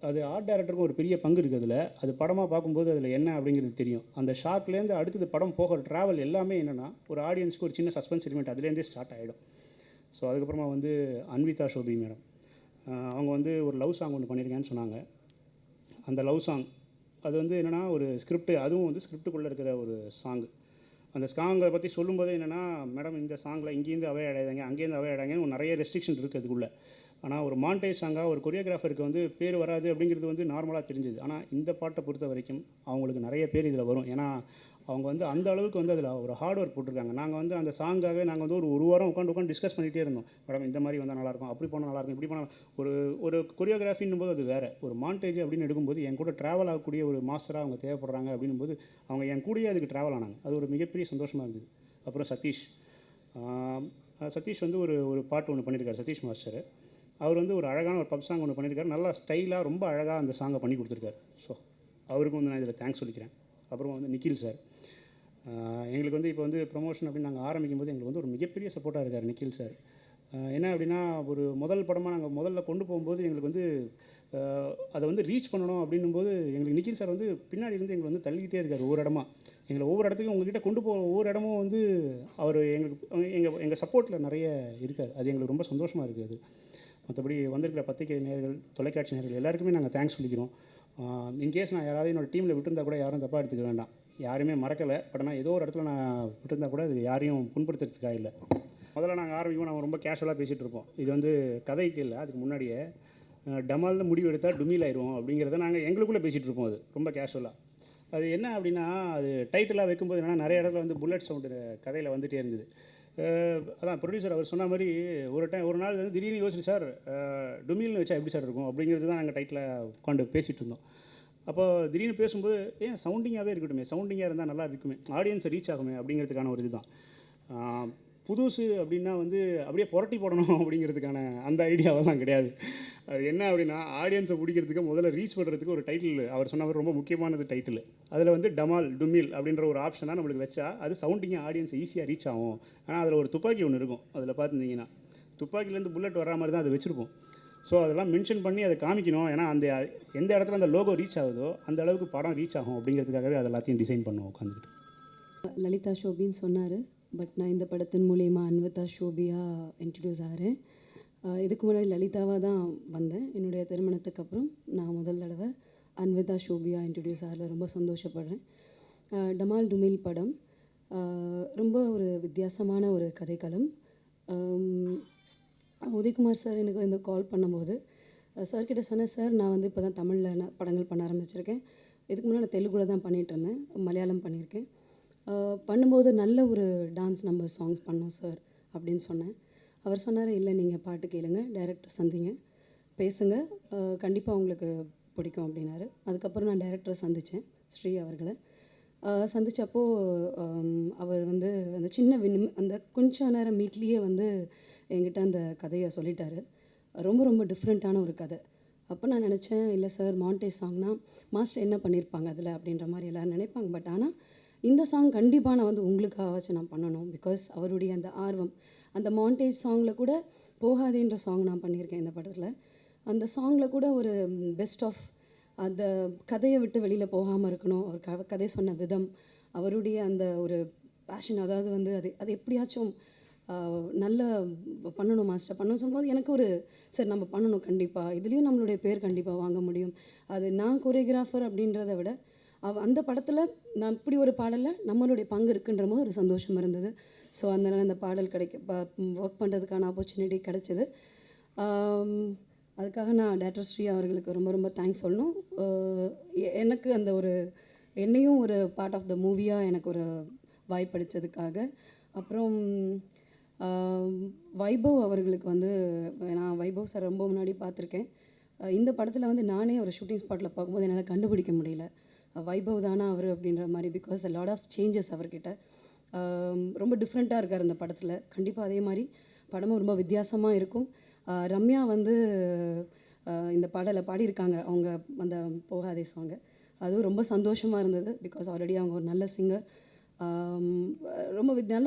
அது ஆர்ட் டைரக்டருக்கும் ஒரு பெரிய பங்கு இருக்குது அதில். அது படமாக பார்க்கும்போது அதில் என்ன அப்படிங்கிறது தெரியும். அந்த ஷாக்லேருந்து அடுத்தது படம் போகிற ட்ராவல் எல்லாமே என்னென்னா ஒரு ஆடியன்ஸ்க்கு ஒரு சின்ன சஸ்பென்ஸ் எலிமெண்ட் அதுலேருந்தே ஸ்டார்ட் ஆகிடும். ஸோ அதுக்கப்புறமா வந்து அன்விதா ஷோபி மேடம் அவங்க வந்து ஒரு லவ் சாங் ஒன்று பண்ணியிருக்கேன்னு சொன்னாங்க. அந்த லவ் சாங் அது வந்து என்னென்னா ஒரு ஸ்கிரிப்ட், அதுவும் வந்து ஸ்கிரிப்டுக்குள்ளே இருக்கிற ஒரு சாங்கு. அந்த சாங்கை பற்றி சொல்லும்போது என்னென்னா, மேடம் இந்த சாங்கில் இங்கேருந்து அவே அடையாதாங்க, அங்கேருந்து அவே அடையாங்கன்னு நிறைய ரெஸ்ட்ரிக்ஷன் இருக்குது அதுக்குள்ளே. ஆனால் ஒரு மாண்டேஜ் சாங்காக ஒரு கொரியோகிராஃபருக்கு வந்து பேர் வராது அப்படிங்கிறது வந்து நார்மலாக தெரிஞ்சுது. ஆனால் இந்த பாட்டை பொறுத்த வரைக்கும் அவங்களுக்கு நிறைய பேர் இதில் வரும். ஏன்னா அவங்க வந்து அந்த அளவுக்கு வந்து அதில் ஒரு ஹார்ட் ஒர்க் போட்டிருக்காங்க. நாங்கள் வந்து அந்த சாங்காக நாங்கள் வந்து ஒரு வாரம் உட்காந்து டிஸ்கஸ் பண்ணிகிட்டே இருந்தோம். மேடம் இந்த மாதிரி வந்தால் நல்லாயிருக்கும், அப்படி போனால் நல்லாயிருக்கும், இப்படி போனால் ஒரு கொரியோகிராஃபின்னும் போது அது வேறு. ஒரு மாண்டேஜ் அப்படின்னு எடுக்கும்போது என் கூட ட்ராவல் ஆகக்கூடிய ஒரு மாஸ்டராக அவங்க தேவைப்படுறாங்க அப்படின்னும் போது அவங்க என் கூடயே அதுக்கு ட்ராவல் ஆனாங்க. அது ஒரு மிகப்பெரிய சந்தோஷமாக இருந்தது. அப்புறம் சதீஷ் வந்து ஒரு பாட்டு ஒன்று பண்ணியிருக்காரு. சதீஷ் மாஸ்டர் அவர் வந்து ஒரு அழகான ஒரு பப் சாங் ஒன்று பண்ணியிருக்காரு. நல்லா ஸ்டைலாக ரொம்ப அழகாக அந்த சாங்கை பண்ணி கொடுத்துருக்காரு. ஸோ அவருக்கும் வந்து நான் இதில் தேங்க்ஸ் சொல்லிக்கிறேன். அப்புறமா வந்து நிக்கில் சார் எங்களுக்கு வந்து இப்போ வந்து ப்ரொமோஷன் அப்படின்னு நாங்கள் ஆரம்பிக்கும் போது எங்களுக்கு வந்து ஒரு மிகப்பெரிய சப்போர்ட்டாக இருக்கார் நிக்கில் சார். என்ன அப்படின்னா ஒரு முதல் படமாக நாங்கள் முதல்ல கொண்டு போகும்போது எங்களுக்கு வந்து அதை வந்து ரீச் பண்ணணும் அப்படின்னும்போது எங்களுக்கு நிக்கில் சார் வந்து பின்னாடி இருந்து எங்களை வந்து தள்ளிக்கிட்டே இருக்கார். ஒவ்வொரு இடமா எங்களை ஒவ்வொரு இடத்துக்கும் உங்ககிட்ட கொண்டு போகிற ஒவ்வொரு இடமும் வந்து அவர் எங்கள் சப்போர்ட்டில் நிறைய இருக்கார். அது எங்களுக்கு ரொம்ப சந்தோஷமாக இருக்குது. அது மற்றபடி வந்திருக்கிற பத்திரிகை நேயர்கள், தொலைக்காட்சி நேயர்கள் எல்லாருக்குமே நாங்கள் தேங்க்ஸ் சொல்லிக்கிறோம். இன்கேஸ் நான் யாராவது என்னோடய டீமில் விட்டுருந்தா கூட யாரும் தப்பாக எடுத்துக்க வேண்டாம். யாருமே மறக்கலை. பட் ஆனால் ஏதோ ஒரு இடத்துல நான் விட்டுருந்தா கூட அது யாரையும் புண்படுத்துறதுக்காக இல்லை. முதல்ல நாங்கள் ஆரம்பிக்கும் நாங்கள் ரொம்ப கேஷுவலாக பேசிகிட்டு இருப்போம். இது வந்து கதைக்கு இல்லை, அதுக்கு முன்னாடியே டமால்னு முடிவு எடுத்தால் டுமில் ஆயிடுவோம் அப்படிங்கிறத நாங்கள் எங்களுக்குள்ளே பேசிகிட்டு இருப்போம். அது ரொம்ப கேஷுவலாக. அது என்ன அப்படின்னா அது டைட்டிலாக வைக்கும்போது என்னென்னா நிறைய இடத்துல வந்து புல்லட் சவுண்டு கதையில் வந்துகிட்டே இருந்தது. அதான் ப்ரொடியூசர் அவர் சொன்ன மாதிரி ஒரு நாள் வந்து திடீர்னு யோசிச்சு சார் டுமில்னு வச்சா எப்படி சார் இருக்கும் அப்படிங்கிறது தான் நாங்கள் டைட்டில் உட்காந்து பேசிகிட்டு இருந்தோம். அப்போ திடீர்னு பேசும்போது ஏன் சவுண்டிங்காகவே இருக்கட்டுமே, சவுண்டிங்காக இருந்தால் நல்லா இருக்குமே, ஆடியன்ஸை ரீச் ஆகுமே அப்படிங்கிறதுக்கான ஒரு இதுதான். புதுசு அப்படின்னா வந்து அப்படியே புரட்டி போடணும் அப்படிங்கிறதுக்கான அந்த ஐடியாவெல்லாம் கிடையாது. அது என்ன அப்படின்னா, ஆடியன்ஸை பிடிக்கிறதுக்கு முதல்ல ரீச் பண்ணுறதுக்கு ஒரு டைட்டில் அவர் சொன்ன ரொம்ப முக்கியமானது டைட்டில். அதில் வந்து டமால் டுமில் அப்படின்ற ஒரு ஆப்ஷனாக நம்மளுக்கு வச்சா அது சவுண்டிங்காக ஆடியன்ஸ் ஈஸியாக ரீச் ஆகும். ஆனால் அதில் ஒரு துப்பாக்கி ஒன்று இருக்கும். அதில் பார்த்துருந்தீங்கன்னா துப்பாக்கிலேருந்து புல்லட் வர மாதிரி தான் அது வச்சுருப்போம். ஸோ அதெல்லாம் மென்ஷன் பண்ணி அதை காமிக்கணும். ஏன்னா அந்த எந்த இடத்துல அந்த லோகோ ரீச் ஆகுதோ அந்த அளவுக்கு படம் ரீச் ஆகும் அப்படிங்கிறதுக்காகவே அது எல்லாத்தையும் டிசைன் பண்ணுவோம் உட்காந்துக்கிட்டு. லலிதா ஷோபின்னு சொன்னார். பட் நான் இந்த படத்தின் மூலயமா அன்விதா ஷோபியாக இன்ட்ரடியூஸ் ஆகிறேன். இதுக்கு முன்னாடி லலிதாவாக தான் வந்தேன். என்னுடைய திருமணத்துக்கு அப்புறம் நான் முதல் தடவை அன்விதா ஷோபியாக இன்ட்ரடியூஸ் ஆகிறதுல ரொம்ப சந்தோஷப்படுறேன். டமால் டுமில் படம் ரொம்ப ஒரு வித்தியாசமான ஒரு கதைக்களம். உதயகுமார் சார் எனக்கு இந்த கால் பண்ணும்போது சார்கிட்ட சொன்னேன், சார் நான் வந்து இப்போ தான் தமிழில் படங்கள் பண்ண ஆரம்பிச்சிருக்கேன். இதுக்கு முன்னாடி நான் தெலுங்குல தான் பண்ணிகிட்ருந்தேன், மலையாளம் பண்ணியிருக்கேன். பண்ணும்போது நல்ல ஒரு டான்ஸ் நம்பர் சாங்ஸ் பண்ணோம் சார் அப்படின்னு சொன்னேன். அவர் சொன்னார், இல்லை நீங்கள் பாட்டு கேளுங்க, டைரக்டர் சந்திங்க, பேசுங்க, கண்டிப்பாக உங்களுக்கு பிடிக்கும் அப்படின்னாரு. அதுக்கப்புறம் நான் டைரக்டரை சந்தித்தேன், ஸ்ரீ அவர்களை. சந்தித்தப்போ அவர் வந்து அந்த அந்த கொஞ்ச நேரம் மீட்லேயே வந்து என்கிட்ட அந்த கதையை சொல்லிட்டாரு. ரொம்ப ரொம்ப டிஃப்ரெண்ட்டான ஒரு கதை. அப்போ நான் நினச்சேன், இல்லை சார் மாண்டேஜ் சாங்னா மாஸ்டர் என்ன பண்ணியிருப்பாங்க அதில் அப்படின்ற மாதிரி எல்லோரும் நினைப்பாங்க. பட் ஆனால் இந்த சாங் கண்டிப்பாக நான் வந்து உங்களுக்காக நான் பண்ணணும். பிகாஸ் அவருடைய அந்த ஆர்வம், அந்த மாண்டேஜ் சாங்கில் கூட போகாதேன்ற சாங் நான் பண்ணியிருக்கேன் இந்த படத்தில். அந்த சாங்கில் கூட ஒரு பெஸ்ட் ஆஃப் அந்த கதையை விட்டு வெளியில் போகாமல் இருக்கணும். அவர் கதை சொன்ன விதம், அவருடைய அந்த ஒரு பேஷன், அதாவது வந்து அது எப்படியாச்சும் நல்ல பண்ணணும் மாஸ்டர் பண்ணணும் சொல்லும்போது எனக்கு ஒரு சரி நம்ம பண்ணணும் கண்டிப்பாக, இதுலேயும் நம்மளுடைய பேர் கண்டிப்பாக வாங்க முடியும். அது நான் கொரியோகிராஃபர் அப்படின்றத விட அந்த படத்தில் நான் இப்படி ஒரு பாடலில் நம்மளுடைய பங்கு இருக்குன்ற போது ஒரு சந்தோஷம் இருந்தது. ஸோ அதனால் அந்த பாடல் ஒர்க் பண்ணுறதுக்கான ஆப்பர்ச்சுனிட்டி கிடச்சிது. அதுக்காக நான் டேரக்டர் ஸ்ரீ அவர்களுக்கு ரொம்ப ரொம்ப தேங்க்ஸ் சொல்லணும். எனக்கு அந்த ஒரு என்னையும் ஒரு பார்ட் ஆஃப் த மூவியாக எனக்கு ஒரு வாய்ப்பளித்ததுக்காக. அப்புறம் வைபவ் அவர்களுக்கு வந்து நான் வைபவ் சார் ரொம்ப முன்னாடி பார்த்துருக்கேன். இந்த படத்தில் வந்து நானே ஒரு ஷூட்டிங் ஸ்பாட்டில் பார்க்கும்போது என்னால் கண்டுபிடிக்க முடியல, வைபவ் தானா அவர் அப்படின்ற மாதிரி. Because a lot of changes அவர்கிட்ட. ரொம்ப டிஃப்ரெண்ட்டாக இருக்கார் இந்த படத்தில். கண்டிப்பாக அதே மாதிரி படமும் ரொம்ப வித்தியாசமாக இருக்கும். ரம்யா வந்து இந்த பாடலை பாடியிருக்காங்க, அவங்க அந்த போகாதே சாங்கு. அதுவும் ரொம்ப சந்தோஷமாக இருந்தது. பிகாஸ் ஆல்ரெடி அவங்க ஒரு நல்ல சிங்கர். ரொம்ப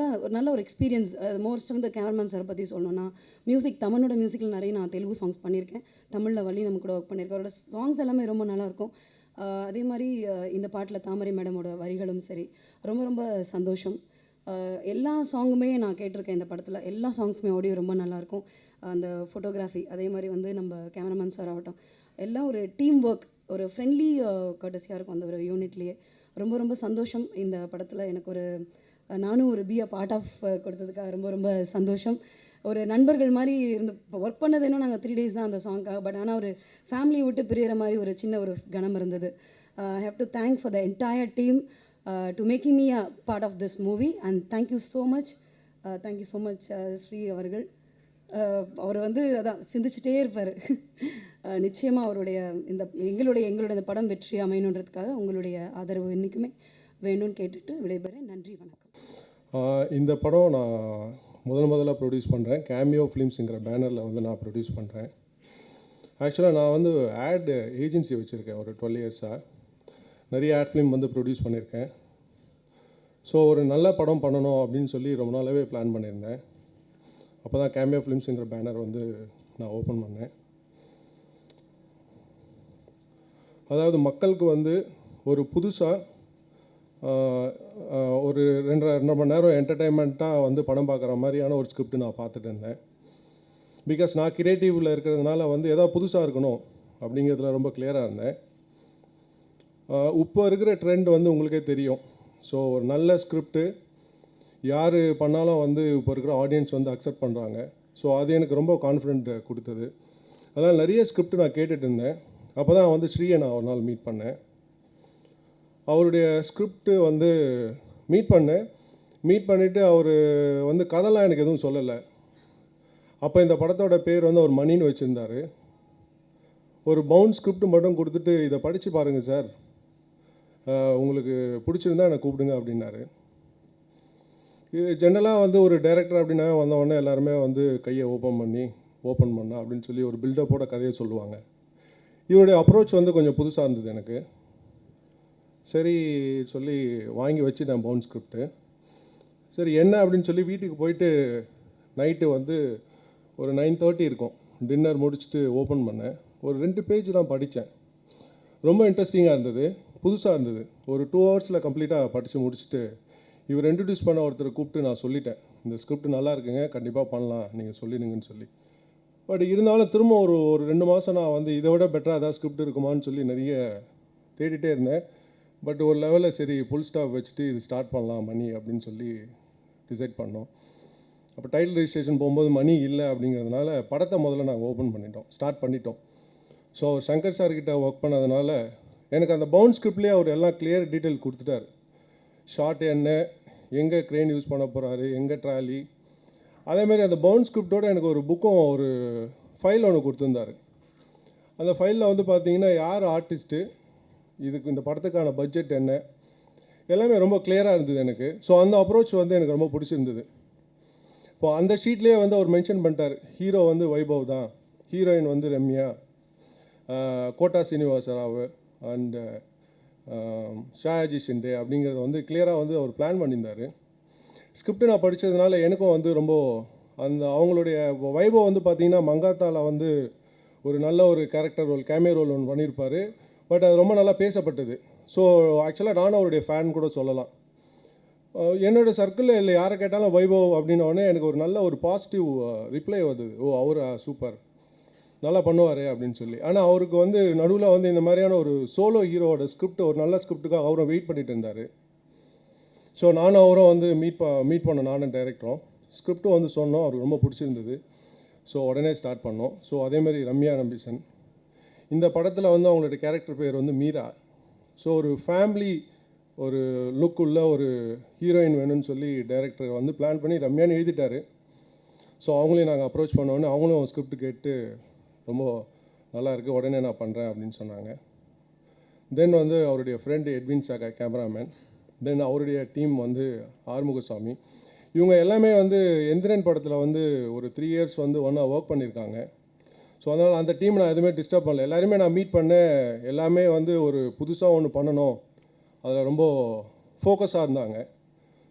நல்ல ஒரு experience. Most of the cameraman சாரை பற்றி சொல்லணும்னா, மியூசிக் தமிழோட மியூசிக்கில் நிறைய நான் தெலுங்கு சாங்ஸ் பண்ணியிருக்கேன். தமிழில் வள்ளி நம்ம கூட ஒர்க் பண்ணியிருக்கேன். அவரோட சாங்ஸ் எல்லாமே ரொம்ப நல்லாயிருக்கும். அதே மாதிரி இந்த பாட்டில் தாமரை மேடமோட வரிகளும் சரி, ரொம்ப ரொம்ப சந்தோஷம். எல்லா சாங்குமே நான் கேட்டிருக்கேன் இந்த படத்தில். எல்லா சாங்ஸுமே ஆடியோ ரொம்ப நல்லாயிருக்கும். அந்த ஃபோட்டோகிராஃபி அதே மாதிரி வந்து நம்ம கேமராமேன் சார் ஆகட்டும், எல்லாம் ஒரு டீம் ஒர்க், ஒரு ஃப்ரெண்ட்லி கர்டஸியாக இருக்கும் அந்த ஒரு யூனிட்லேயே. ரொம்ப ரொம்ப சந்தோஷம். இந்த படத்தில் எனக்கு நானும் ஒரு பார்ட் ஆஃப் கொடுத்ததுக்காக ரொம்ப ரொம்ப சந்தோஷம். ஒரு நண்பர்கள் மாதிரி இருந்து ஒர்க் பண்ணது இன்னும் நாங்கள் 3 days தான் அந்த சாங்க்காக. பட் ஆனால் ஒரு ஃபேமிலியை விட்டு பிரிகிற மாதிரி ஒரு சின்ன ஒரு கணம் இருந்தது. I have to thank for the entire team to making me a part of this movie. And thank you so much Sri அவர்கள். அவர் வந்து அதான் சிந்திச்சுட்டே இருப்பார். நிச்சயமாக அவருடைய எங்களுடைய இந்த படம் வெற்றி அமையணுன்றதுக்காக உங்களுடைய ஆதரவு என்றைக்குமே வேணும்னு கேட்டுட்டு விடைபெறேன். நன்றி, வணக்கம். இந்த படம் நான் முதல்ல ப்ரொடியூஸ் பண்ணுறேன். கேமியோ ஃபிலிம்ஸுங்கிற பேனரில் வந்து நான் ப்ரொடியூஸ் பண்ணுறேன். ஆக்சுவலாக நான் வந்து ஆட் ஏஜென்சி வச்சுருக்கேன் ஒரு 12 years-ஆக. நிறைய ஆட் ஃபிலிம் வந்து ப்ரொடியூஸ் பண்ணியிருக்கேன். ஸோ ஒரு நல்ல படம் பண்ணணும் அப்படின்னு சொல்லி ரொம்ப நாளாகவே பிளான் பண்ணியிருந்தேன். அப்போ தான் கேமியோ ஃபிலிம்ஸுங்கிற பேனர் வந்து நான் ஓப்பன் பண்ணேன். அதாவது மக்களுக்கு வந்து ஒரு புதுசாக ஒரு 2.5 மணி நேரம் என்டர்டெயின்மெண்ட்டாக வந்து படம் பார்க்குற மாதிரியான ஒரு ஸ்கிரிப்ட் நான் பார்த்துட்டு இருந்தேன். பிகாஸ் நான் கிரியேட்டிவில் இருக்கிறதுனால வந்து எதாவது புதுசாக இருக்கணும் அப்படிங்கிறதுல ரொம்ப கிளியராக இருந்தேன். இப்போ இருக்கிற ட்ரெண்ட் வந்து உங்களுக்கே தெரியும். ஸோ ஒரு நல்ல ஸ்கிரிப்டு யார் பண்ணாலும் வந்து இப்போ இருக்கிற ஆடியன்ஸ் வந்து அக்செப்ட் பண்ணுறாங்க. ஸோ அது எனக்கு ரொம்ப கான்ஃபிடென்ட் கொடுத்தது. அதனால் நிறைய ஸ்கிரிப்ட் நான் கேட்டுட்டு இருந்தேன். அப்போ தான் வந்து ஸ்ரீயை நான் ஒரு நாள் மீட் பண்ணேன். அவருடைய ஸ்கிரிப்டு வந்து மீட் பண்ணிவிட்டு அவர் வந்து கதைலாம் எனக்கு எதுவும் சொல்லலை. அப்போ இந்த படத்தோட பேர் வந்து அவர் மணின்னு வச்சுருந்தார். ஒரு பவுண்ட் ஸ்கிரிப்ட் மட்டும் கொடுத்துட்டு இதை படித்து பாருங்கள் சார், உங்களுக்கு பிடிச்சிருந்தா என்னை கூப்பிடுங்க அப்படின்னாரு. இது ஜென்ரலாக வந்து ஒரு டைரக்டர் அப்படின்னா வந்த உடனே எல்லாருமே வந்து கையை ஓப்பன் பண்ணா அப்படின்னு சொல்லி ஒரு பில்டப்போட கதையை சொல்லுவாங்க. இவருடைய அப்ரோச் வந்து கொஞ்சம் புதுசாக இருந்தது எனக்கு. சரி சொல்லி வாங்கி வச்சுட்டேன் பவுண்ட் ஸ்கிரிப்ட்டு. சரி என்ன அப்படின்னு சொல்லி வீட்டுக்கு போயிட்டு நைட்டு வந்து ஒரு 9:30 இருக்கும். டின்னர் முடிச்சுட்டு ஓப்பன் பண்ணேன். ஒரு 2 பேஜ் தான் படித்தேன். ரொம்ப இன்ட்ரெஸ்டிங்காக இருந்தது, புதுசாக இருந்தது. ஒரு 2 ஹவர்ஸில் கம்ப்ளீட்டாக படித்து முடிச்சுட்டு இவர் இன்ட்ரடியூஸ் பண்ண ஒருத்தரை கூப்பிட்டு நான் சொல்லிட்டேன், இந்த ஸ்கிரிப்ட் நல்லா இருக்குங்க, கண்டிப்பாக பண்ணலாம், நீங்கள் சொல்லிடுங்கன்னு சொல்லி. பட் இருந்தாலும் திரும்ப ஒரு ஒரு 2 மாதம் நான் வந்து இதை விட பெட்டராக ஏதாவது ஸ்கிரிப்ட் இருக்குமான்னு சொல்லி நிறைய தேடிட்டே இருந்தேன். பட் ஒரு லெவலில் சரி ஃபுல் ஸ்டாப் வச்சுட்டு இது ஸ்டார்ட் பண்ணலாம் மணி அப்படின்னு சொல்லி டிசைட் பண்ணோம். அப்போ டைட்டில் ரெஜிஸ்ட்ரேஷன் போகும்போது மணி இல்லை அப்படிங்கிறதுனால படத்தை முதல்ல நாங்கள் ஸ்டார்ட் பண்ணிட்டோம். ஸோ அவர் சங்கர் சார்கிட்ட ஒர்க் பண்ணதுனால எனக்கு அந்த பவுண்ட் ஸ்கிரிப்ட்லேயே அவர் எல்லாம் கிளியர் டீட்டெயில் கொடுத்துட்டார். ஷார்ட் என்ன, எங்கே க்ரெயின் யூஸ் பண்ண போகிறாரு, எங்கே ட்ராலி, அதேமாரி அந்த பவுண்ட் ஸ்கிரிப்டோடு எனக்கு ஒரு புக்கும் ஒரு ஃபைல் ஒன்று கொடுத்துருந்தார். அந்த ஃபைலில் வந்து பார்த்தீங்கன்னா யார் ஆர்டிஸ்ட்டு, இதுக்கு இந்த படத்துக்கான பட்ஜெட் என்ன, எல்லாமே ரொம்ப கிளியராக இருந்தது எனக்கு. ஸோ அந்த அப்ரோச் வந்து எனக்கு ரொம்ப பிடிச்சிருந்தது. இப்போது அந்த ஷீட்லேயே வந்து அவர் மென்ஷன் பண்ணிட்டார், ஹீரோ வந்து வைபவ் தான், ஹீரோயின் வந்து ரம்யா, கோட்டா சீனிவாசராவ் அண்டு ஷாயாஜி ஷிண்டே அப்படிங்கிறத வந்து கிளியராக வந்து அவர் பிளான் பண்ணியிருந்தார். ஸ்கிரிப்ட் நான் படித்ததுனால எனக்கும் வந்து ரொம்ப அந்த அவங்களுடைய வைபவ் வந்து பார்த்திங்கன்னா மங்காத்தாவில் வந்து ஒரு நல்ல ஒரு கேரக்டர் ரோல், கேமியோ ரோல் ஒன்று பண்ணியிருப்பார். பட் அது ரொம்ப நல்லா பேசப்பட்டது. ஸோ ஆக்சுவலாக நானும் அவருடைய ஃபேன் கூட சொல்லலாம். என்னோடய சர்க்கிளில் இல்லை யாரை கேட்டாலும் வைபவ் அப்படின்னோடனே எனக்கு ஒரு நல்ல ஒரு பாசிட்டிவ் ரிப்ளை வந்தது, ஓ அவரா சூப்பர், நல்லா பண்ணுவார் அப்படின்னு சொல்லி. ஆனால் அவருக்கு வந்து நடுவில் வந்து இந்த மாதிரியான ஒரு சோலோ ஹீரோவோட ஸ்கிரிப்ட், ஒரு நல்ல ஸ்கிரிப்டுக்காக அவரும் வெயிட் பண்ணிட்டு இருந்தார். ஸோ நானும் அவரும் வந்து மீட் பண்ணோம், நானும் டைரக்டரும். ஸ்கிரிப்டும் வந்து சொன்னோம், அவருக்கு ரொம்ப பிடிச்சிருந்தது. ஸோ உடனே ஸ்டார்ட் பண்ணோம். ஸோ அதேமாதிரி ரம்யா நம்பிசன் இந்த படத்தில் வந்து அவங்களுடைய கேரக்டர் பேர் வந்து மீரா. ஸோ ஒரு ஃபேமிலி ஒரு லுக் உள்ள ஒரு ஹீரோயின் வேணும்னு சொல்லி டைரக்டர் வந்து பிளான் பண்ணி ரம்யான்னு எழுதிட்டார். ஸோ அவங்களையும் நாங்கள் அப்ரோச் பண்ணோன்னே அவங்களும் ஸ்கிரிப்ட் கேட்டு ரொம்ப நல்லா இருக்குது, உடனே நான் பண்ணுறேன் அப்படின்னு சொன்னாங்க. தென் வந்து அவருடைய ஃப்ரெண்டு எட்வின் சாகா கேமராமேன், தென் அவருடைய டீம் வந்து ஆறுமுகசாமி, இவங்க எல்லாமே வந்து எந்திரன் படத்தில் வந்து ஒரு 3 இயர்ஸ் வந்து ஒன்றா ஒர்க் பண்ணியிருக்காங்க. ஸோ அதனால் அந்த டீம் நான் எதுவுமே டிஸ்டர்ப் பண்ணல. எல்லாருமே நான் மீட் பண்ணேன், எல்லாமே வந்து ஒரு புதுசாக ஒன்று பண்ணணும், அதில் ரொம்ப ஃபோக்கஸாக இருந்தாங்க.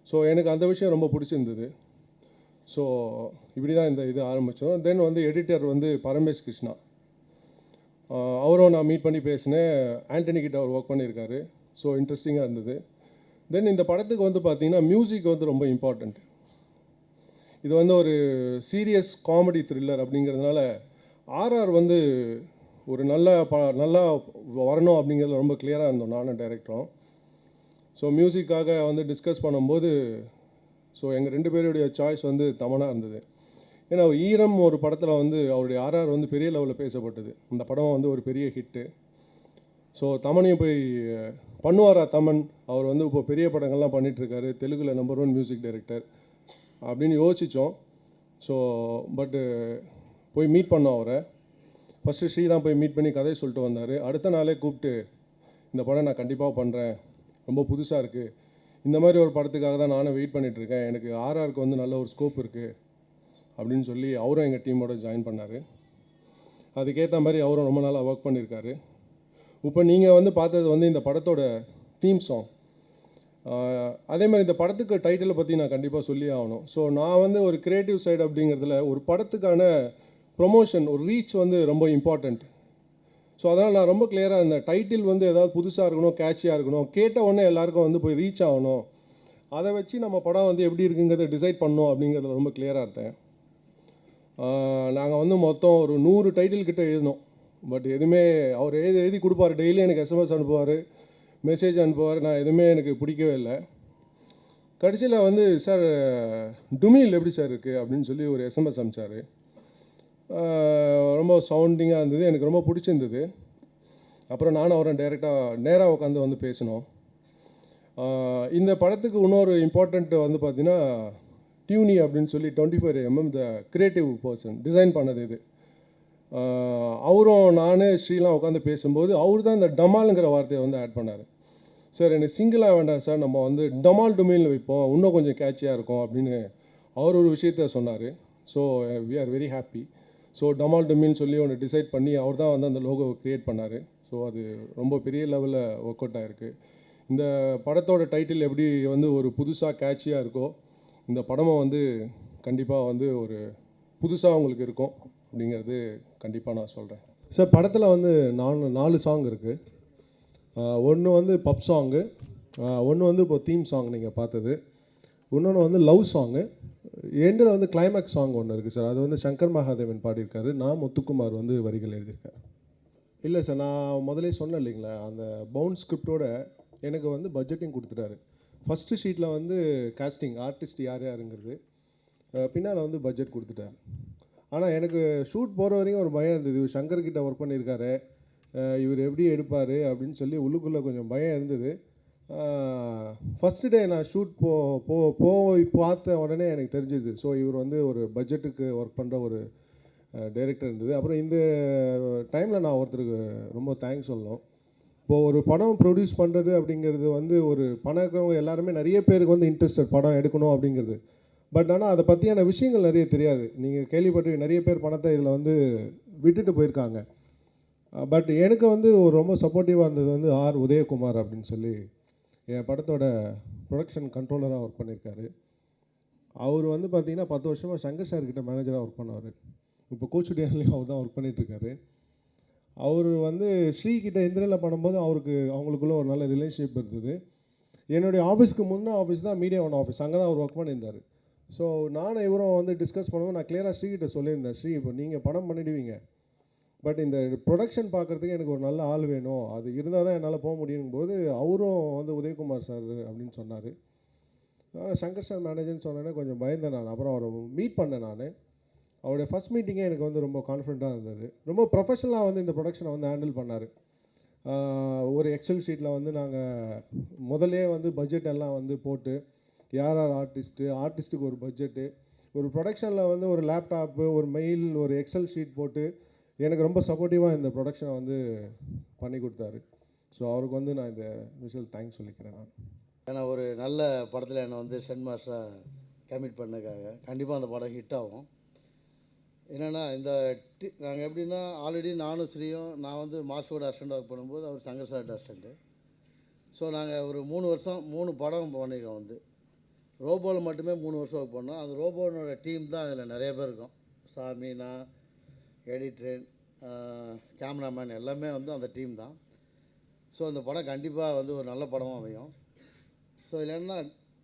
ஸோ எனக்கு அந்த விஷயம் ரொம்ப பிடிச்சிருந்தது. ஸோ இப்படி தான் இந்த இது ஆரம்பித்தோம். தென் வந்து எடிட்டர் வந்து பரமேஷ் கிருஷ்ணா, அவரும் நான் மீட் பண்ணி பேசினேன். ஆண்டனி கிட்ட அவர் ஒர்க் பண்ணியிருக்காரு. ஸோ இன்ட்ரெஸ்டிங்காக இருந்தது. தென் இந்த படத்துக்கு வந்து பார்த்திங்கன்னா மியூசிக் வந்து ரொம்ப இம்பார்ட்டண்ட். இது வந்து ஒரு சீரியஸ் காமெடி த்ரில்லர் அப்படிங்கிறதுனால ஆர்ஆர் வந்து ஒரு நல்லா வரணும் அப்படிங்கிறதுல ரொம்ப கிளியராக இருந்தோம் நானும் டைரக்டரும். ஸோ மியூசிக்காக வந்து டிஸ்கஸ் பண்ணும்போது ஸோ எங்கள் 2 பேருடைய சாய்ஸ் வந்து தமனா இருந்தது. ஏன்னா ஈரம் ஒரு படத்தில் வந்து அவருடைய ஆர்ஆர் வந்து பெரிய லெவலில் பேசப்பட்டது. அந்த படம் வந்து ஒரு பெரிய ஹிட்டு. ஸோ தமனையும் போய் பண்ணுவாரா தமன், அவர் வந்து இப்போ பெரிய படங்கள்லாம் பண்ணிகிட்ருக்காரு, தெலுங்கில் நம்பர் 1 மியூசிக் டைரக்டர் அப்படின்னு யோசித்தோம். ஸோ பட்டு போய் மீட் பண்ணோம் அவரை. ஃபஸ்ட்டு ஸ்ரீ தான் போய் மீட் பண்ணி கதையை சொல்லிட்டு வந்தார். அடுத்த நாளே கூப்பிட்டு இந்த படம் நான் கண்டிப்பாக பண்ணுறேன், ரொம்ப புதுசாக இருக்குது, இந்த மாதிரி ஒரு படத்துக்காக தான் நானும் வெயிட் பண்ணிகிட்ருக்கேன், எனக்கு ஆர்ஆருக்கு வந்து நல்ல ஒரு ஸ்கோப் இருக்குது அப்படின்னு சொல்லி அவரும் எங்கள் டீமோட ஜாயின் பண்ணார். அதுக்கேற்ற மாதிரி அவரும் ரொம்ப நாளாக ஒர்க் பண்ணியிருக்காரு. இப்போ நீங்கள் வந்து பார்த்தது வந்து இந்த படத்தோட தீம் சாங். அதே மாதிரி இந்த படத்துக்கு டைட்டிலை பற்றி நான் கண்டிப்பாக சொல்லி ஆகணும். ஸோ நான் வந்து ஒரு க்ரியேட்டிவ் சைடு அப்படிங்கிறதுல ஒரு படத்துக்கான ப்ரொமோஷன், ஒரு ரீச் வந்து ரொம்ப இம்பார்ட்டண்ட். ஸோ அதனால் நான் ரொம்ப கிளியராக இருந்தேன், டைட்டில் வந்து ஏதாவது புதுசாக இருக்கணும், கேட்சியாக இருக்கணும், கேட்ட உடனே எல்லாருக்கும் வந்து போய் ரீச் ஆகணும், அதை வச்சு நம்ம படம் வந்து எப்படி இருக்குங்கிறத டிசைட் பண்ணணும் அப்படிங்கிறதுல ரொம்ப கிளியராக இருந்தேன். நாங்கள் வந்து மொத்தம் ஒரு 100 டைட்டில் கிட்ட எழுதினோம். பட் எதுவுமே அவர் எழுதி கொடுப்பார், டெய்லி எனக்கு எஸ்எம்எஸ் அனுப்புவார், மெசேஜ் அனுப்புவார், நான் எதுவுமே எனக்கு பிடிக்கவே இல்லை. கடைசியில் வந்து சார் டுமில் எப்படி சார் இருக்குது அப்படின்னு சொல்லி ஒரு எஸ்எம்எஸ் அனுப்பிச்சார். ரொம்ப சவுண்டிங்காக இருந்தது, எனக்கு ரொம்ப பிடிச்சிருந்தது. அப்புறம் நானும் அவரை நேராக உட்காந்து வந்து பேசினோம். இந்த படத்துக்கு இன்னொரு இம்பார்ட்டண்ட் வந்து பார்த்திங்கன்னா டியூனி அப்படின்னு சொல்லி 25mm த க்ரியேட்டிவ் பர்சன் டிசைன் பண்ணது இது. அவரும் நான் ஸ்ரீலாம் உட்காந்து பேசும்போது அவர் தான் இந்த டமாலுங்கிற வார்த்தையை வந்து ஆட் பண்ணார். சார் எனக்கு சிங்கிளாக வேண்டாம் சார், நம்ம வந்து டமால் டுமில் வைப்போம், இன்னும் கொஞ்சம் கேட்சியாக இருக்கும் அப்படின்னு அவர் ஒரு விஷயத்த சொன்னார். So we are very happy. So டமால் டுமில்னு சொல்லி ஒன்று டிசைட் பண்ணி அவர் தான் வந்து அந்த லோகோவை க்ரியேட் பண்ணார். ஸோ அது ரொம்ப பெரிய லெவலில் ஒர்க் அவுட் ஆகிருக்கு. இந்த படத்தோட டைட்டில் எப்படி வந்து ஒரு புதுசாக கேட்சியாக இருக்கோ, இந்த படமும் வந்து கண்டிப்பாக வந்து ஒரு புதுசாக உங்களுக்கு இருக்கும் அப்படிங்கிறது கண்டிப்பாக நான் சொல்கிறேன். சார் படத்தில் வந்து 4 சாங் இருக்குது. ஒன்று வந்து பப் சாங்கு, ஒன்று வந்து இப்போ தீம் சாங் நீங்கள் பார்த்தது, இன்னொன்று வந்து லவ் சாங்கு, எண்டில் வந்து கிளைமேக்ஸ் சாங் ஒன்று இருக்குது சார். அது வந்து சங்கர் மகாதேவன் பாடியிருக்காரு, நான் முத்துக்குமார் வந்து வரிகள் எழுதியிருக்காரு. இல்லை சார், நான் முதலே சொன்னேன் இல்லைங்களா, அந்த பவுண்ட் ஸ்கிரிப்டோட எனக்கு வந்து பட்ஜெட்டிங் கொடுத்துட்டாரு. ஃபஸ்ட்டு ஷீட்டில் வந்து காஸ்டிங் ஆர்டிஸ்ட் யார் யாருங்கிறது, பின்னால் வந்து பட்ஜெட் கொடுத்துட்டாரு. ஆனால் எனக்கு ஷூட் போகிற வரைக்கும் ஒரு பயம் இருந்தது, இவர் சங்கர்கிட்ட ஒர்க் பண்ணியிருக்காரு, இவர் எப்படி எடுப்பார் அப்படின்னு சொல்லி உள்ளுக்குள்ளே கொஞ்சம் பயம் இருந்தது. ஃபஸ்ட்டு டே நான் ஷூட் போய் பார்த்த உடனே எனக்கு தெரிஞ்சிது. ஸோ இவர் வந்து ஒரு பட்ஜெட்டுக்கு ஒர்க் பண்ணுற ஒரு டைரக்டர் இருந்தது. அப்புறம் இந்த டைமில் நான் ஒருத்தருக்கு ரொம்ப தேங்க்ஸ் சொல்லணும். இப்போது ஒரு படம் ப்ரொடியூஸ் பண்ணுறது அப்படிங்கிறது வந்து ஒரு பணம் இருக்கிறவங்க எல்லாருமே நிறைய பேருக்கு வந்து இன்ட்ரெஸ்டட் படம் எடுக்கணும் அப்படிங்கிறது. பட் ஆனால் அதை பற்றியான விஷயங்கள் நிறைய தெரியாது. நீங்கள் கேள்விப்பட்டு நிறைய பேர் பணத்தை இதில் வந்து விட்டுட்டு போயிருக்காங்க. பட் எனக்கு வந்து ஒரு ரொம்ப சப்போர்ட்டிவாக இருந்தது வந்து ஆர் உதயகுமார் அப்படின்னு சொல்லி என் படத்தோட ப்ரொடக்ஷன் கண்ட்ரோலராக ஒர்க் பண்ணியிருக்காரு. அவர் வந்து பார்த்திங்கன்னா 10 வருஷமாக சங்கர் சார் கிட்ட மேனேஜராக ஒர்க் பண்ணுவார். இப்போ கோச்சுடியான்லேயும் அவர் தான் ஒர்க் பண்ணிகிட்ருக்காரு. அவர் வந்து ஸ்ரீகிட்ட இந்திரனில் பண்ணும்போது அவங்களுக்குள்ள ஒரு நல்ல ரிலேஷன்ஷிப் இருந்தது. என்னுடைய ஆஃபீஸ்க்கு முன்னே ஆஃபீஸ் தான் மீடியா ஒன் ஆஃபீஸ், அங்கே தான் அவர் ஒர்க் பண்ணியிருந்தார். ஸோ நானும் இவரும் வந்து டிஸ்கஸ் பண்ணுவோம். நான் கிளியராக ஸ்ரீகிட்ட சொல்லியிருந்தேன், ஸ்ரீ இப்போ நீங்கள் படம் பண்ணிடுவீங்க, பட் இந்த ப்ரொடக்ஷன் பார்க்குறதுக்கு எனக்கு ஒரு நல்ல ஆள் வேணும், அது இருந்தால் தான் என்னால் போக முடியுங்கும்போது அவரும் வந்து உதயகுமார் சார் அப்படின்னு சொன்னார். சங்கர் சார் மேனேஜர்னு சொன்னேன்னே கொஞ்சம் பயந்தேன் நான். அப்புறம் அவரை மீட் பண்ணேன் நான். அவருடைய ஃபஸ்ட் மீட்டிங்கே எனக்கு வந்து ரொம்ப கான்ஃபிடென்ட்டாக இருந்தது. ரொம்ப ப்ரொஃபஷனலாக வந்து இந்த ப்ரொடக்ஷனை வந்து ஹேண்டில் பண்ணார். ஒரு எக்ஸல் ஷீட்டில் வந்து நாங்கள் முதலே வந்து பட்ஜெட் எல்லாம் வந்து போட்டு யார் யார் ஆர்டிஸ்ட்டுக்கு ஒரு பட்ஜெட்டு, ஒரு ப்ரொடக்ஷனில் வந்து ஒரு லேப்டாப்பு, ஒரு மெயில், ஒரு எக்ஸல் ஷீட் போட்டு எனக்கு ரொம்ப சப்போர்ட்டிவாக இந்த ப்ரொடக்ஷனை வந்து பண்ணி கொடுத்தாரு. ஸோ அவருக்கு வந்து நான் இந்த விஷயம் தேங்க்ஸ் சொல்லிக்கிறேன் நான். ஏன்னா ஒரு நல்ல படத்தில் என்னை வந்து ஸ்டண்ட் மாஸ்டராக கமிட் பண்ணதுக்காக கண்டிப்பாக அந்த படம் ஹிட் ஆகும். என்னென்னா இந்த நாங்கள் எப்படின்னா ஆல்ரெடி நானும் ஸ்ரீயும் நான் வந்து மாஸ்டரோட அசிஸ்டண்ட் ஒர்க் பண்ணும்போது அவர் சங்கர் சார்ட்ட அசிஸ்டண்ட்டு. ஸோ நாங்கள் ஒரு 3 வருஷம் 3 படம் பண்ணிக்கிறோம். வந்து ரோபோவில் மட்டுமே 3 வருஷம் ஒர்க் பண்ணோம். அந்த ரோபோனோட டீம் தான் அதில் நிறைய பேர் இருக்கும். சாமி, நான், எடிட்டர், கேமராமேன் எல்லாமே வந்து அந்த டீம் தான். ஸோ அந்த படம் கண்டிப்பாக வந்து ஒரு நல்ல படமாக அமையும். ஸோ இதில் என்ன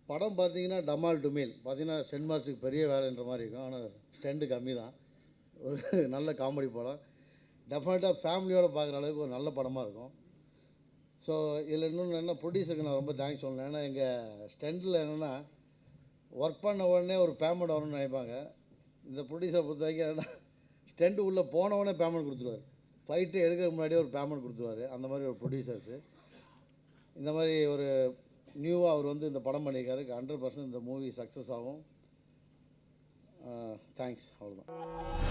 படம் பார்த்தீங்கன்னா டமால் டுமில் பார்த்தீங்கன்னா ஸ்டெண்ட் மாஸ்டருக்கு பெரிய வேலைன்ற மாதிரி இருக்கும். ஆனால் ஸ்டெண்டு கம்மி தான். ஒரு நல்ல காமெடி படம், டெஃபினட்டாக ஃபேமிலியோடு பார்க்குற அளவுக்கு ஒரு நல்ல படமாக இருக்கும். ஸோ இதில் இன்னொன்று என்ன, ப்ரொடியூசருக்கு நான் ரொம்ப தேங்க்ஸ் சொல்லணும். ஏன்னா எங்கள் ஸ்டெண்டில் என்னென்னா ஒர்க் பண்ண உடனே ஒரு பேமெண்ட் வரணும்னு நினைப்பாங்க. இந்த ப்ரொடியூசரை பொறுத்த வரைக்கும் என்னென்னா ஸ்டெண்டு உள்ளே போனவுடனே பேமெண்ட் கொடுத்துருவார், ஃபைட்டு எடுக்கிறதுக்கு முன்னாடியே ஒரு பேமெண்ட் கொடுத்துருவார். அந்த மாதிரி ஒரு ப்ரொடியூசர்ஸு. இந்த மாதிரி ஒரு நியூவாக அவர் வந்து இந்த படம் பண்ணியிருக்காரு. 100% இந்த மூவி சக்ஸஸ் ஆகும். தேங்க்ஸ், அவ்வளோதான்.